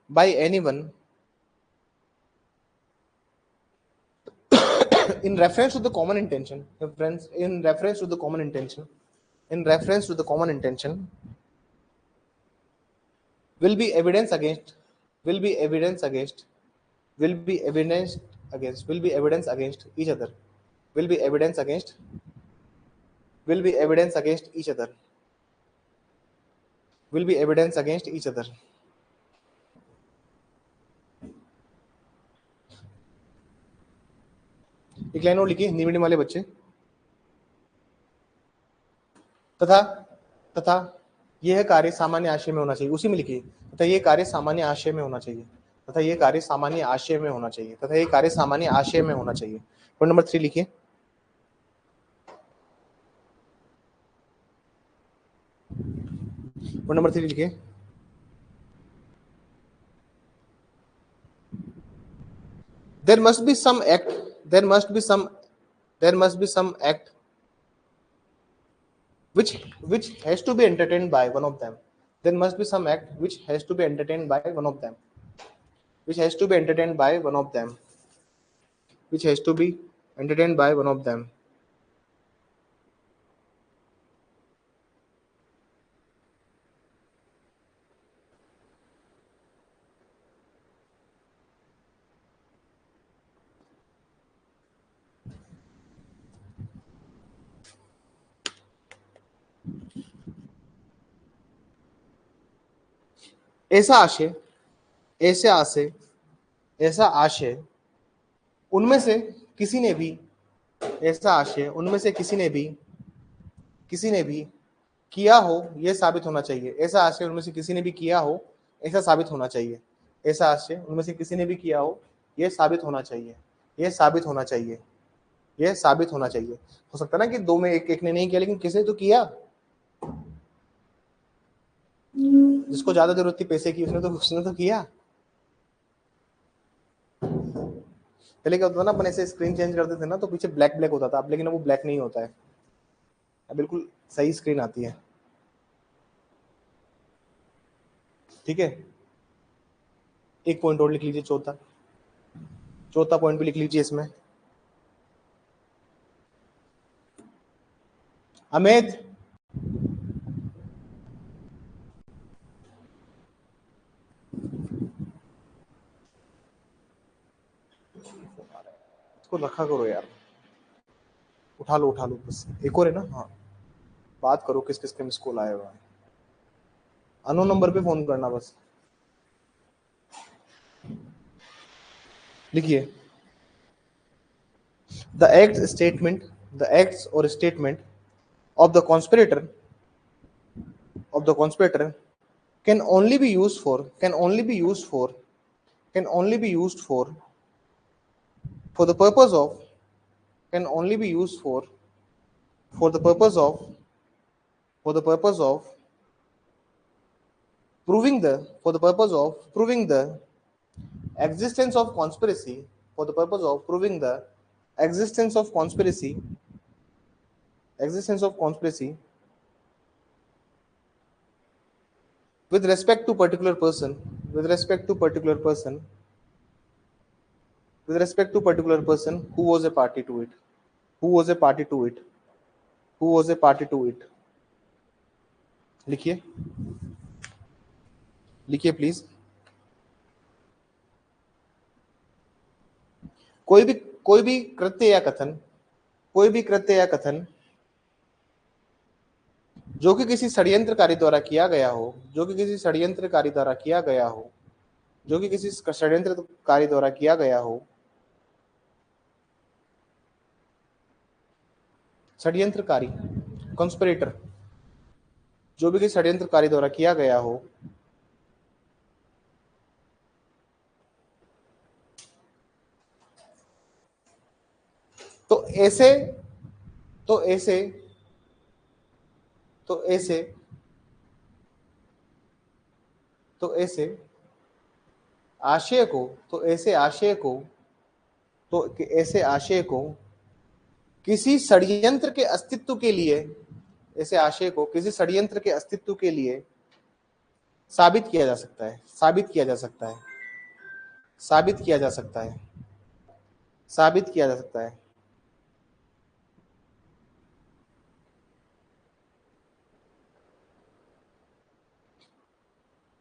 bye anyone in reference to the common intention, in reference to the common intention, in reference to the common intention, will be evidence against, will be evidence against, will be evidence against, will be evidence against each other, will be evidence against, will be evidence against each other, will be evidence against each other. एक line और लिखिए, Hindi medium वाले बच्चे। तथा तथा यह कार्य सामान्य आशय में होना चाहिए, उसी में लिखिए, तथा यह कार्य सामान्य आशय में होना चाहिए, तथा यह कार्य सामान्य आशय में होना चाहिए, तथा यह कार्य सामान्य आशय में होना चाहिए। पॉइंट नंबर 3 लिखिए। पॉइंट नंबर 3 लिखिए। There must be some act, there must be some, there must be some act which has to be entertained by one of them. There must be some act which has to be entertained by one of them, which has to be entertained by one of them, which has to be entertained by one of them. ऐसा आशय, ऐसे आशय, ऐसा आशय उनमें से किसी ने भी, ऐसा आशय उनमें से किसी ने भी किया हो, यह साबित होना चाहिए। ऐसा आशय उनमें से किसी ने भी किया हो, ऐसा साबित होना चाहिए। ऐसा आशय उनमें से किसी ने भी किया हो, यह साबित होना चाहिए, यह साबित होना चाहिए, यह साबित होना चाहिए। हो सकता है ना कि दो में एक ने नहीं किया, लेकिन किसी ने तो किया। जिसको ज्यादा जरूरत थी पैसे की, उसने तो किया। पहले क्या होता था ना, अपन ऐसे स्क्रीन चेंज करते थे ना, तो पीछे ब्लैक ब्लैक होता था। अब लेकिन वो ब्लैक नहीं होता है, अब बिल्कुल सही स्क्रीन आती है। ठीक है, एक पॉइंट और लिख लीजिए, चौथा पॉइंट भी लिख लीजिए इसमें। अमित, इसको रखा करो यार, उठा लो बस। एक और है ना, हाँ, बात करो किस किस के मिस कॉल आए हुआ है। अननोन नंबर पे फोन करना बस। लिखिए, द एक्ट्स और statement of the conspirator can only be used for the purpose of can only be used for the purpose of proving the existence of conspiracy, for the purpose of proving the existence of conspiracy with respect to particular person who was a party to it, लिखिए please. कोई भी कृत्य या कथन जो कि किसी षड्यंत्रकारी द्वारा किया गया हो, षड्यंत्रकारी द्वारा किया गया हो, षड्यंत्रकारी, कॉन्स्पिरेटर, जो भी किसी षड्यंत्रकारी द्वारा किया गया हो, तो ऐसे आशय को किसी षड्यंत्र के अस्तित्व के लिए ऐसे आशय को किसी षड्यंत्र के अस्तित्व के लिए साबित किया जा सकता है, साबित किया जा सकता है, साबित किया जा सकता है, साबित किया जा सकता है।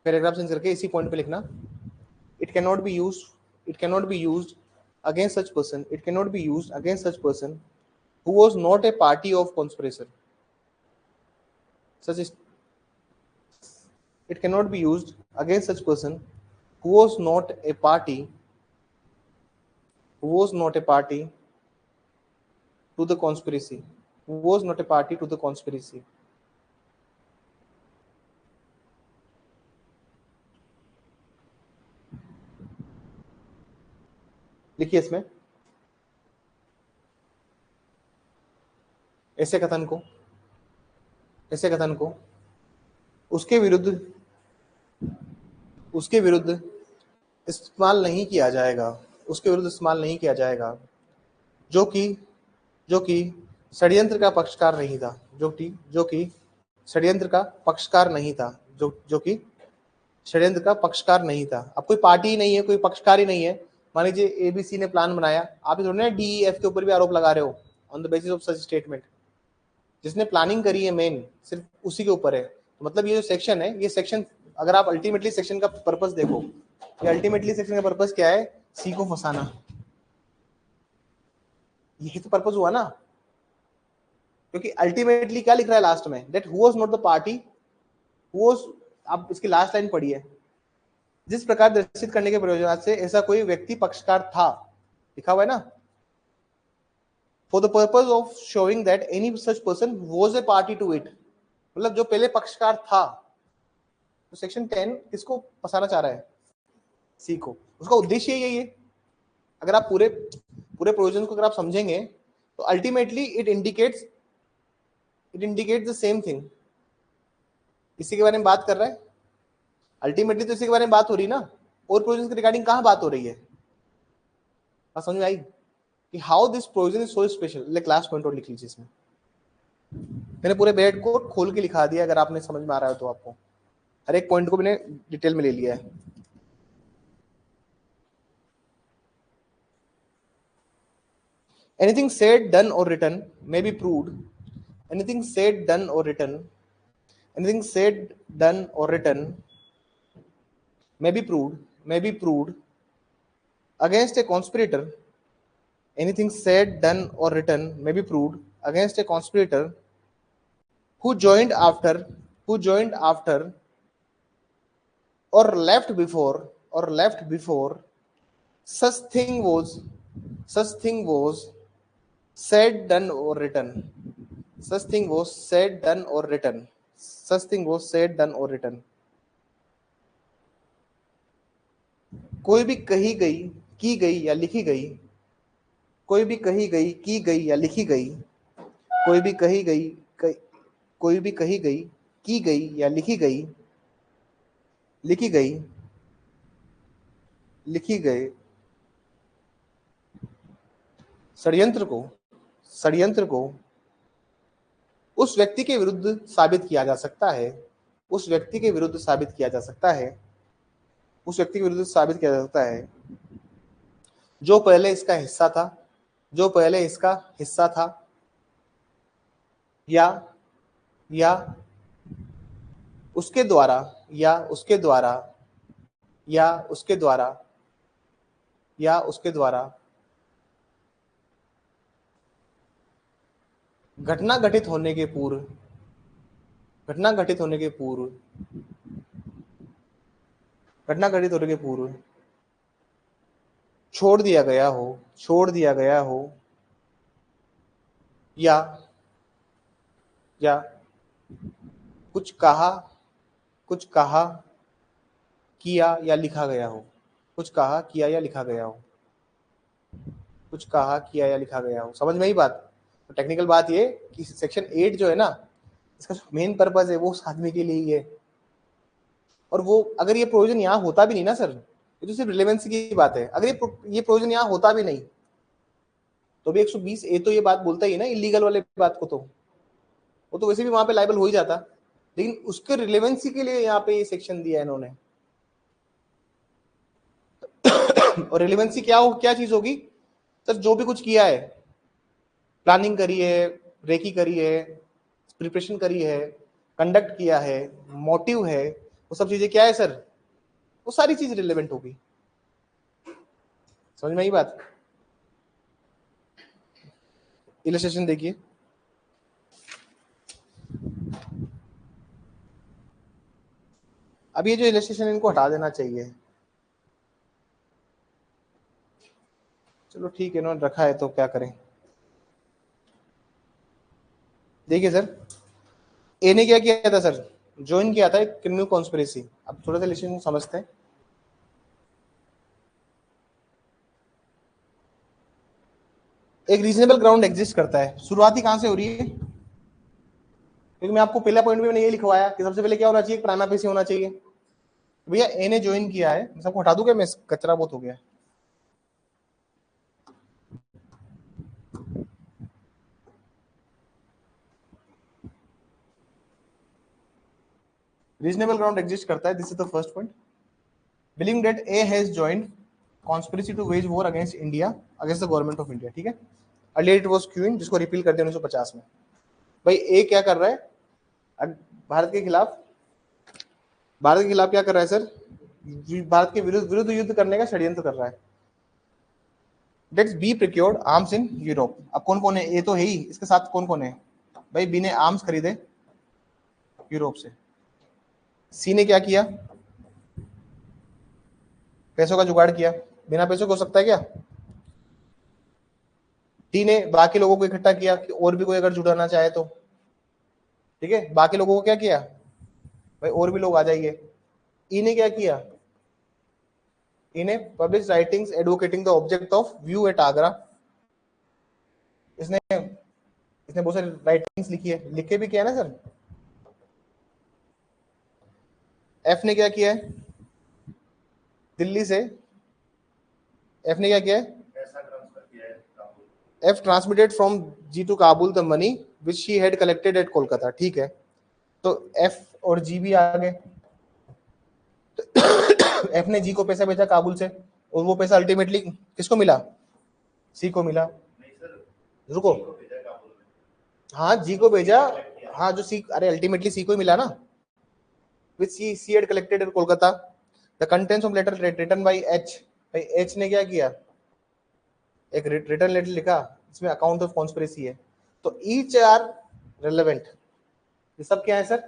पैराग्राफ चेंज करके इसी पॉइंट पे लिखना, it can not be use, it can not be use against such person, it can not be use against such person who was not a party of conspiracy. Such is, it cannot be used against such person who was not a party, who was not a party to the conspiracy, who was not a party to the conspiracy. लिखिए इसमें ऐसे कथन को, ऐसे कथन को उसके विरुद्ध, उसके विरुद्ध इस्तेमाल नहीं किया जाएगा, उसके विरुद्ध इस्तेमाल नहीं किया जाएगा जो कि षड्यंत्र का पक्षकार नहीं था, जो कि षड्यंत्र का पक्षकार नहीं था, जो कि षड्यंत्र का पक्षकार नहीं था। अब कोई पार्टी ही नहीं है, कोई पक्षकार ही नहीं है। मान लीजिए एबीसी ने प्लान बनाया, आप थोड़ी ना डीईएफ के ऊपर भी आरोप लगा रहे हो on the basis of such statement. जिसने प्लानिंग करी है मेन, सिर्फ उसी के ऊपर है। तो मतलब ये जो सेक्शन है, ये सेक्शन अगर आप अल्टीमेटली सेक्शन का पर्पस देखो, ये अल्टीमेटली सेक्शन का पर्पस क्या है? सी को फंसाना, यही तो पर्पस हुआ ना। क्योंकि अल्टीमेटली क्या लिख रहा है लास्ट में? That who was not the party, who was, आप इसकी लास्ट लाइन पढ़िए, जिस प्रकार दर्शित करने के प्रयोजन से ऐसा कोई व्यक्ति पक्षकार था, लिखा हुआ है ना, for the purpose of showing that any such person was a party to it, मतलब जो पहले पक्षकार था। तो सेक्शन 10 किसको फंसाना चाह रहा है? सी को। उसका उद्देश्य यही है। अगर आप पूरे प्रोविजन को अगर आप समझेंगे तो ultimately it indicates the same thing. इसी के बारे में बात कर रहा है अल्टीमेटली, तो इसी के बारे में बात हो रही है ना। और प्रोविजन के रिगार्डिंग कहां बात हो रही है? बात समझ में आई कि how this provision is so special. Like last point और लिख लीजिए इसमें, मैंने पूरे ब्रेड को खोल के लिखा दिया, अगर आपने समझ में आ रहा है तो। आपको हर एक पॉइंट को मैंने डिटेल में ले लिया है। Anything said, done or written may be proved. Anything said, done or written, anything said, done or written may be proved against a conspirator. Anything said, done or written may be proved against a conspirator who joined after or left before such thing was said, done or written. Such thing was said, done or written. Such thing was said, done or written. कोई भी कही गई, की गई या लिखी गई, कोई भी कही गई, की गई या लिखी गई, कोई भी कही गई, कोई भी कही गई, की गई या लिखी गई, लिखी गई षड्यंत्र को उस व्यक्ति के विरुद्ध साबित किया जा सकता है, उस व्यक्ति के विरुद्ध साबित किया जा सकता है, उस व्यक्ति के विरुद्ध साबित किया जा सकता है जो पहले इसका हिस्सा था, जो पहले इसका हिस्सा था, या उसके द्वारा, या उसके द्वारा, या उसके द्वारा, या उसके द्वारा घटना घटित होने के पूर्व, घटना घटित होने के पूर्व, घटना घटित होने के पूर्व छोड़ दिया गया हो, छोड़ दिया गया हो, या कुछ कहा, कुछ कहा, किया या लिखा गया हो, कुछ कहा, किया या लिखा गया हो, कुछ कहा, किया या लिखा गया हो। समझ में ही बात? तो टेक्निकल बात ये कि सेक्शन 8 जो है ना, इसका जो मेन पर्पस है वो उस आदमी के लिए ही है। और वो अगर ये प्रोविजन यहाँ होता भी नहीं ना सर, ये तो सिर्फ रिलेवेंसी की बात है। अगर ये प्रोविजन यहाँ होता भी नहीं तो भी 120A तो ये बात बोलता ही ना इलीगल वाले बात को। तो वो तो वैसे भी वहां पे लाइबल हो ही जाता, लेकिन उसके रिलेवेंसी के लिए यहाँ पे ये सेक्शन दिया है इन्होंने। और रिलेवेंसी क्या चीज होगी सर? जो भी कुछ किया है, प्लानिंग करी है, रेकी करी है, प्रिपरेशन करी है, कंडक्ट किया है, मोटिव है, वो सब चीजें क्या है सर? वो सारी चीज रिलेवेंट होगी। समझ में आई बात? इलस्ट्रेशन देखिए, अब ये जो इलस्ट्रेशन इनको हटा देना चाहिए। चलो ठीक है, इन्होंने रखा है तो क्या करें। देखिए सर, ए ने क्या किया था सर? ज्वाइन किया था एक क्रिमिनल कॉन्स्पिरेसी। अब थोड़ा सा इलस्ट्रेशन समझते हैं। एक रीजनेबल ग्राउंड एग्जिस्ट करता है, शुरुआत ही कहां से हो रही है? क्योंकि मैं आपको पहला पॉइंट भी मैंने ये लिखवाया कि सबसे पहले क्या होना चाहिए? प्राइमा फेसी होना चाहिए। भैया ए ने ज्वाइन किया है, मैं सबको हटा दूं क्या? मैं कचरा बहुत हो गया। रीजनेबल ग्राउंड एग्जिस्ट करता है, this is the first point. Believing that A has joined conspiracy to wage war against India, against the government of India. ठीक है, अर्लियर इट वाज क्यूइन, जिसको रिपील कर दिया 1950 में। भाई ए क्या कर रहा है भारत के खिलाफ? भारत के खिलाफ क्या कर रहा है सर? भारत के विरुद्ध विरुद्ध युद्ध करने का षड्यंत्र कर रहा है। Let's be procured arms in Europe. अब कौन कौन है? ए तो है ही, इसके साथ कौन कौन है? भाई बी ने आर्म्स खरीदे यूरोप से। सी ने क्या किया? पैसों का जुगाड़ किया। बिना पैसों को हो सकता है क्या? डी ने बाकी लोगों को इकट्ठा किया कि और भी कोई अगर जुड़ाना चाहे तो। ठीक है, बाकी लोगों को क्या किया? भाई और भी लोग आ जाइए। ई ने क्या किया? इन्हें publish writings advocating the object of view at Agra. इसने इसने बहुत सारी राइटिंग्स लिखी है, लिखे भी किया ना सर। एफ ने क्या किया है? दिल्ली से एफ ने क्या किया है? F transmitted from G to Kabul the money which she had collected at Kolkata. ठीक है, तो एफ और जी भी आ गए। एफ ने जी को पैसा भेजा काबुल से, और वो पैसा अल्टीमेटली किसको मिला? सी को मिला। रुको, हाँ जी को भेजा, हाँ जो सी, अरे अल्टीमेटली सी को ही मिला ना, which she had collected in Kolkata. The contents of letter written by H. भाई एच ने क्या किया? एक रिटर्न लेटर लिखा, इसमें अकाउंट ऑफ कॉन्स्पिरेसी है। तो ईच आर रेलेवेंट। ये सब क्या है सर?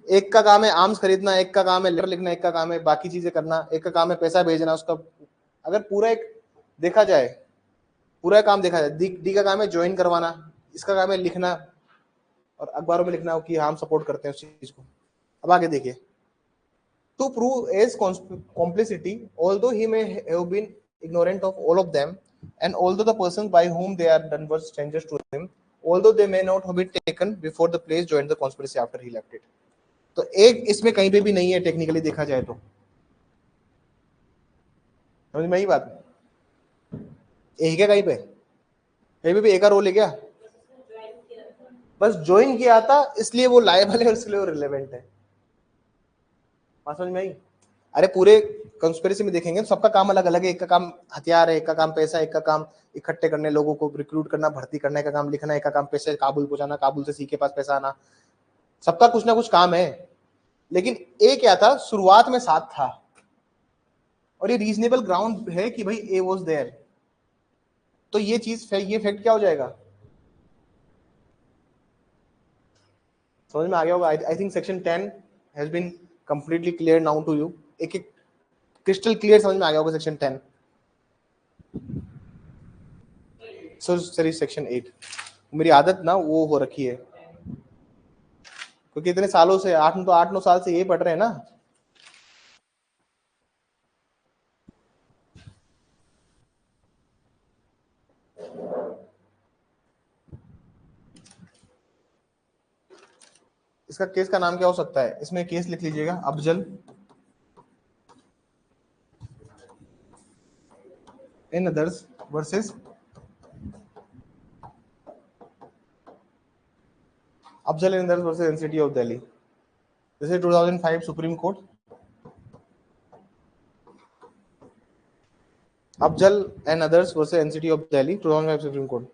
एक का काम है आर्म्स खरीदना, एक का काम है लेटर लिखना, एक का काम है बाकी चीजें करना, एक का काम है पैसा भेजना उसका। अगर पूरा एक देखा जाए, पूरा काम देखा जाए, डी का काम है ज्वाइन करवाना, इसका काम है लिखना और अखबारों में लिखना कि हम सपोर्ट करते हैं उस चीज को। अब आगे देखिए, to prove his complicity, although he may have been ignorant of all of them, and although the persons by whom they are done were strangers to him, although they may not have been taken before the place joined the conspiracy after he left it. तो एक इसमें कहीं पे भी नहीं है technically देखा जाए तो। समझ में आई बात? एक है कहीं पे? कहीं पे भी एक का रोल है क्या? बस ज्वाइन किया था इसलिए वो लायबल है, इसलिए वो रिलेवेंट है। बात समझ में आई? अरे पूरे कंस्पिरेसी में देखेंगे तो सबका काम अलग अलग है। एक का काम हथियार है, एक का काम पैसा, एक का काम इकट्ठे करने, लोगों को रिक्रूट करना, भर्ती करने का काम लिखना, एक का काम पैसे काबुल पहुंचाना, काबुल से सी के पास पैसा आना। सबका कुछ ना कुछ काम है, लेकिन ए क्या था? शुरुआत में साथ था, और ये रीजनेबल ग्राउंड है कि भाई ए वाज देयर। तो ये चीज, ये फैक्ट क्या हो जाएगा? समझ में आ गया होगा। I think section 10 has been completely clear now to you. एक एक क्रिस्टल क्लियर समझ में आ गया होगा सेक्शन 10। Sorry section 8। मेरी आदत ना वो हो रखी है, क्योंकि इतने सालों से 8-9 साल से यही पढ़ रहे हैं ना। इसका केस का नाम क्या हो सकता है? इसमें केस लिख लीजिएगा, Afzal in others versus Afzal and others versus NCT of Delhi. This is 2005 Supreme Court. Afzal and others versus NCT of Delhi, 2005 Supreme Court.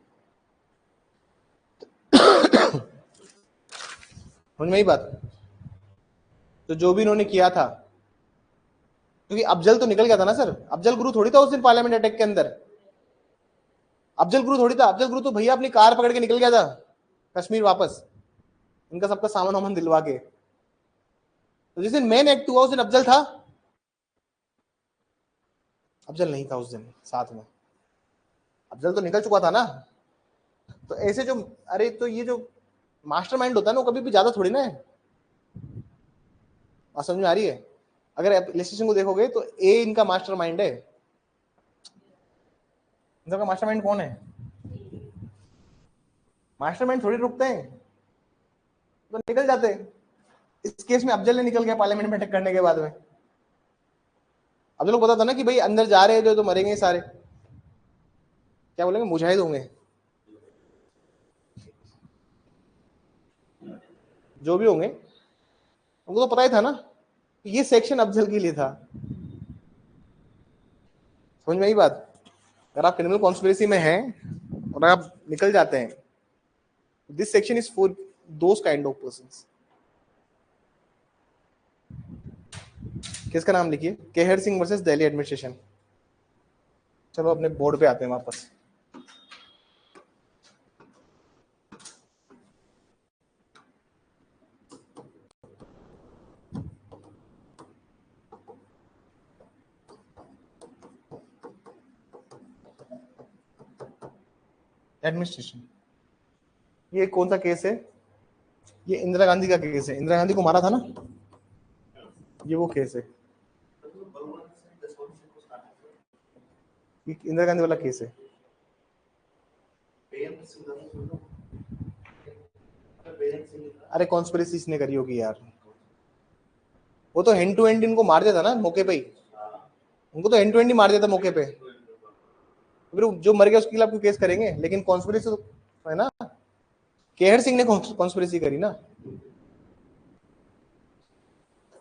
समझ में ही बात? तो जो भी इन्होंने किया था, क्योंकि अफजल तो निकल गया था ना सर, अफजल गुरु थोड़ी था उस दिन पार्लियामेंट अटैक के अंदर, अफजल गुरु थोड़ी था, अफजल गुरु तो भैया अपनी कार पकड़ के निकल गया था कश्मीर वापस, इनका सबका सामान वामान दिलवा के। तो जिस दिन मेन एक्ट हुआ उस दिन अफजल था? अफजल नहीं था उस दिन साथ में, अफजल तो निकल चुका था ना। तो ऐसे जो, अरे तो ये जो मास्टरमाइंड होता है ना वो कभी भी ज्यादा थोड़ी ना है। बात समझ में आ रही है? अगर एप्लीकेशन को देखोगे तो ए इनका मास्टरमाइंड है। इनका मास्टरमाइंड कौन है? मास्टरमाइंड थोड़ी रुकते हैं, तो निकल जाते हैं। इस केस में अफजल ने निकल गया पार्लियामेंट में अटैक करने के बाद में। अफजल को पता था ना कि भाई अंदर जा रहे हैं तो मरेंगे सारे, क्या बोलेंगे, मुजाहिद होंगे, जो भी होंगे, उनको तो पता ही था ना ये सेक्शन अफजल के लिए था। समझ में आई बात? अगर आप क्रिमिनल कॉन्स्पिरेसी में हैं और आप निकल जाते हैं, this section is for those kind of persons. किसका नाम लिखिए? Kehar Singh versus Delhi administration. चलो अपने बोर्ड पे आते हैं वापस। एडमिनिस्ट्रेशन, ये कौन सा केस है? ये इंदिरा गांधी का केस है, इंदिरा गांधी को मारा था ना, ये वो केस है, ये इंदिरा गांधी वाला केस है। अरे कॉन्स्पिरेसी इसने करी होगी यार, वो तो हैंड टू हैंड इनको मार देता ना मौके पे ही, उनको तो हैंड टू हैंड ही मार देता मौके पे, फिर जो मर गया उसके खिलाफ क्यों केस करेंगे? लेकिन कॉन्स्पिरेसी तो है ना, केहर सिंह ने कॉन्स्पिरेसी करी ना।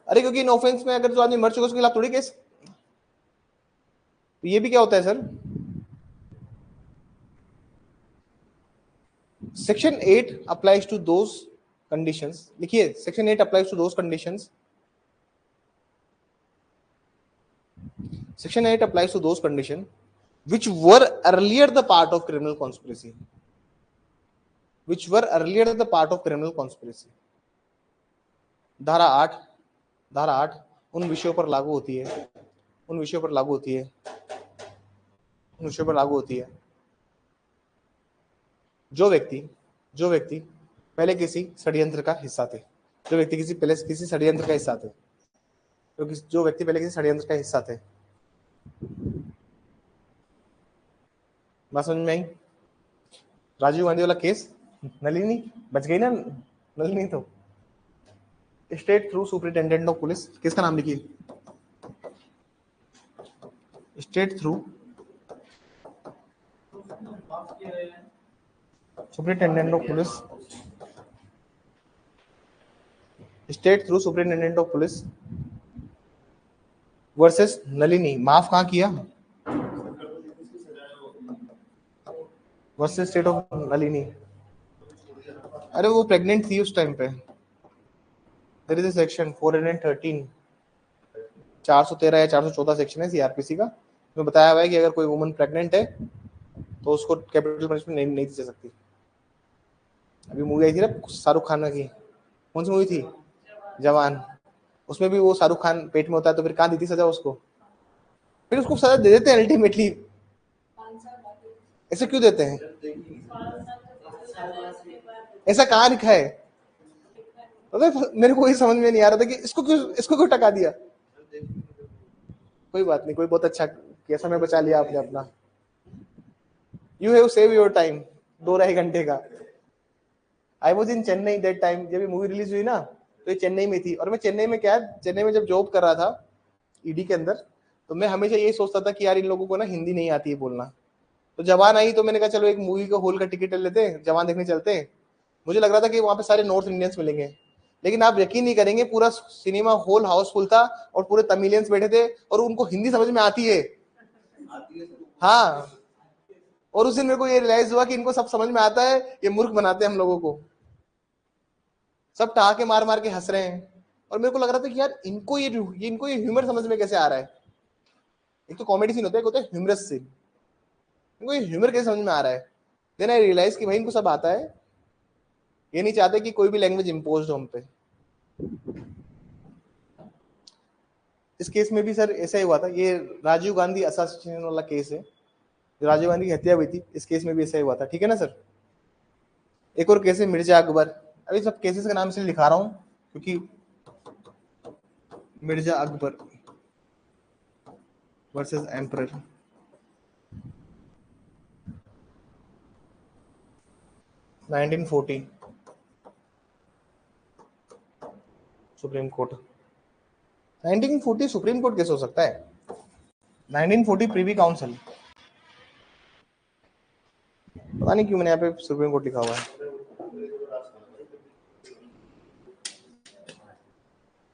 अरे क्योंकि इन ऑफेंस में अगर जो आदमी मर चुका उसके खिलाफ थोड़ी केस, तो ये भी क्या होता है sir? Section 8 applies to those conditions, लिखिए section 8 applies to those conditions, section 8 applies to those conditions which were earlier the part of criminal conspiracy, which were earlier the part of criminal conspiracy। धारा 8 उन विषयों पर लागू होती है, उन विषयों पर लागू होती है, उन विषयों पर लागू होती है जो व्यक्ति पहले किसी षड्यंत्र का हिस्सा थे, जो व्यक्ति पहले किसी षड्यंत्र का हिस्सा थे, जो व्यक्ति पहले किसी षड्यंत्र का हिस्सा थे। बात समझ में आई? राजीव गांधी वाला केस, नलिनी बच गई ना, नलिनी तो state through superintendent of police, किसका नाम लिखिए? State through superintendent of police, state through superintendent of police versus Nalini. माफ कहाँ किया? Versus state of Nalini. अरे वो प्रेग्नेंट थी उस टाइम पे। देयर इज अ सेक्शन 413, 413 या 414 सेक्शन है सीआरपीसी का, उसमें बताया हुआ है कि अगर कोई वुमन प्रेग्नेंट है तो उसको कैपिटल पनिशमेंट नहीं दी जा सकती। अभी मूवी आई थी ना शाहरुख खान की, कौन सी मूवी थी? जवान, उसमें भी वो शाहरुख खान पेट में होता है, तो फिर कहाँ दी थी सजा उसको? फिर उसको सजा दे देते हैं अल्टीमेटली। ऐसे क्यों देते हैं? ऐसा कहाँ लिखा है? मेरे को ये समझ में नहीं आ रहा था कि इसको क्यों टका दिया। कोई बात नहीं, कोई बहुत अच्छा किया, समय बचा लिया आपने अपना। You have save your time, 2-2.5 घंटे का। I was in Chennai that time, जब ये मूवी रिलीज हुई ना तो ये चेन्नई में थी, और मैं चेन्नई में चेन्नई में जब जॉब कर रहा था ईडी के अंदर, तो मैं हमेशा यही सोचता था कि यार इन लोगों को ना हिंदी नहीं आती है बोलना। तो जवान आई तो मैंने कहा चलो एक मूवी का हॉल का टिकट ले लेते हैं, जवान देखने चलते हैं। मुझे लग रहा था कि वहां पे सारे नॉर्थ इंडियंस मिलेंगे, लेकिन आप यकीन नहीं करेंगे, पूरा सिनेमा हॉल हाउसफुल था और पूरे तमिलियंस बैठे थे और उनको हिंदी समझ में आती है। हाँ, और उस दिन मेरे को ये रियलाइज हुआ कि इनको सब समझ में आता है, ये मूर्ख बनाते हैं हम लोगों को। सब ठहाके मार मार के हंस रहे हैं और मेरे को लग रहा था कि यार इनको ये ह्यूमर समझ में कैसे आ रहा है। एक तो कॉमेडी सीन होता है, एक होता है ह्यूमरस सीन, इनको ये ह्यूमर कैसे समझ में आ रहा है। देन आई रियलाइज कि भाई इनको सब आता है, ये नहीं चाहते कि कोई भी लैंग्वेज इम्पोज हो हम पे। इस केस में भी सर ऐसा ही हुआ था, ये राजीव गांधी असोसिएशन वाला केस है, राजीव गांधी की हत्या हुई थी, इस केस में भी ऐसा ही हुआ था, ठीक है ना सर। एक और केस है मिर्जा अकबर, अभी सब केसेस का नाम इसलिए लिखा रहा हूं क्योंकि Mirza Akbar versus emperor, nineteen supreme court. 1940 supreme court कैसे हो सकता है? 1940 प्रीवी काउंसिल, पता नहीं क्यों मैंने यहाँ पे सुप्रीम कोर्ट लिखा हुआ है।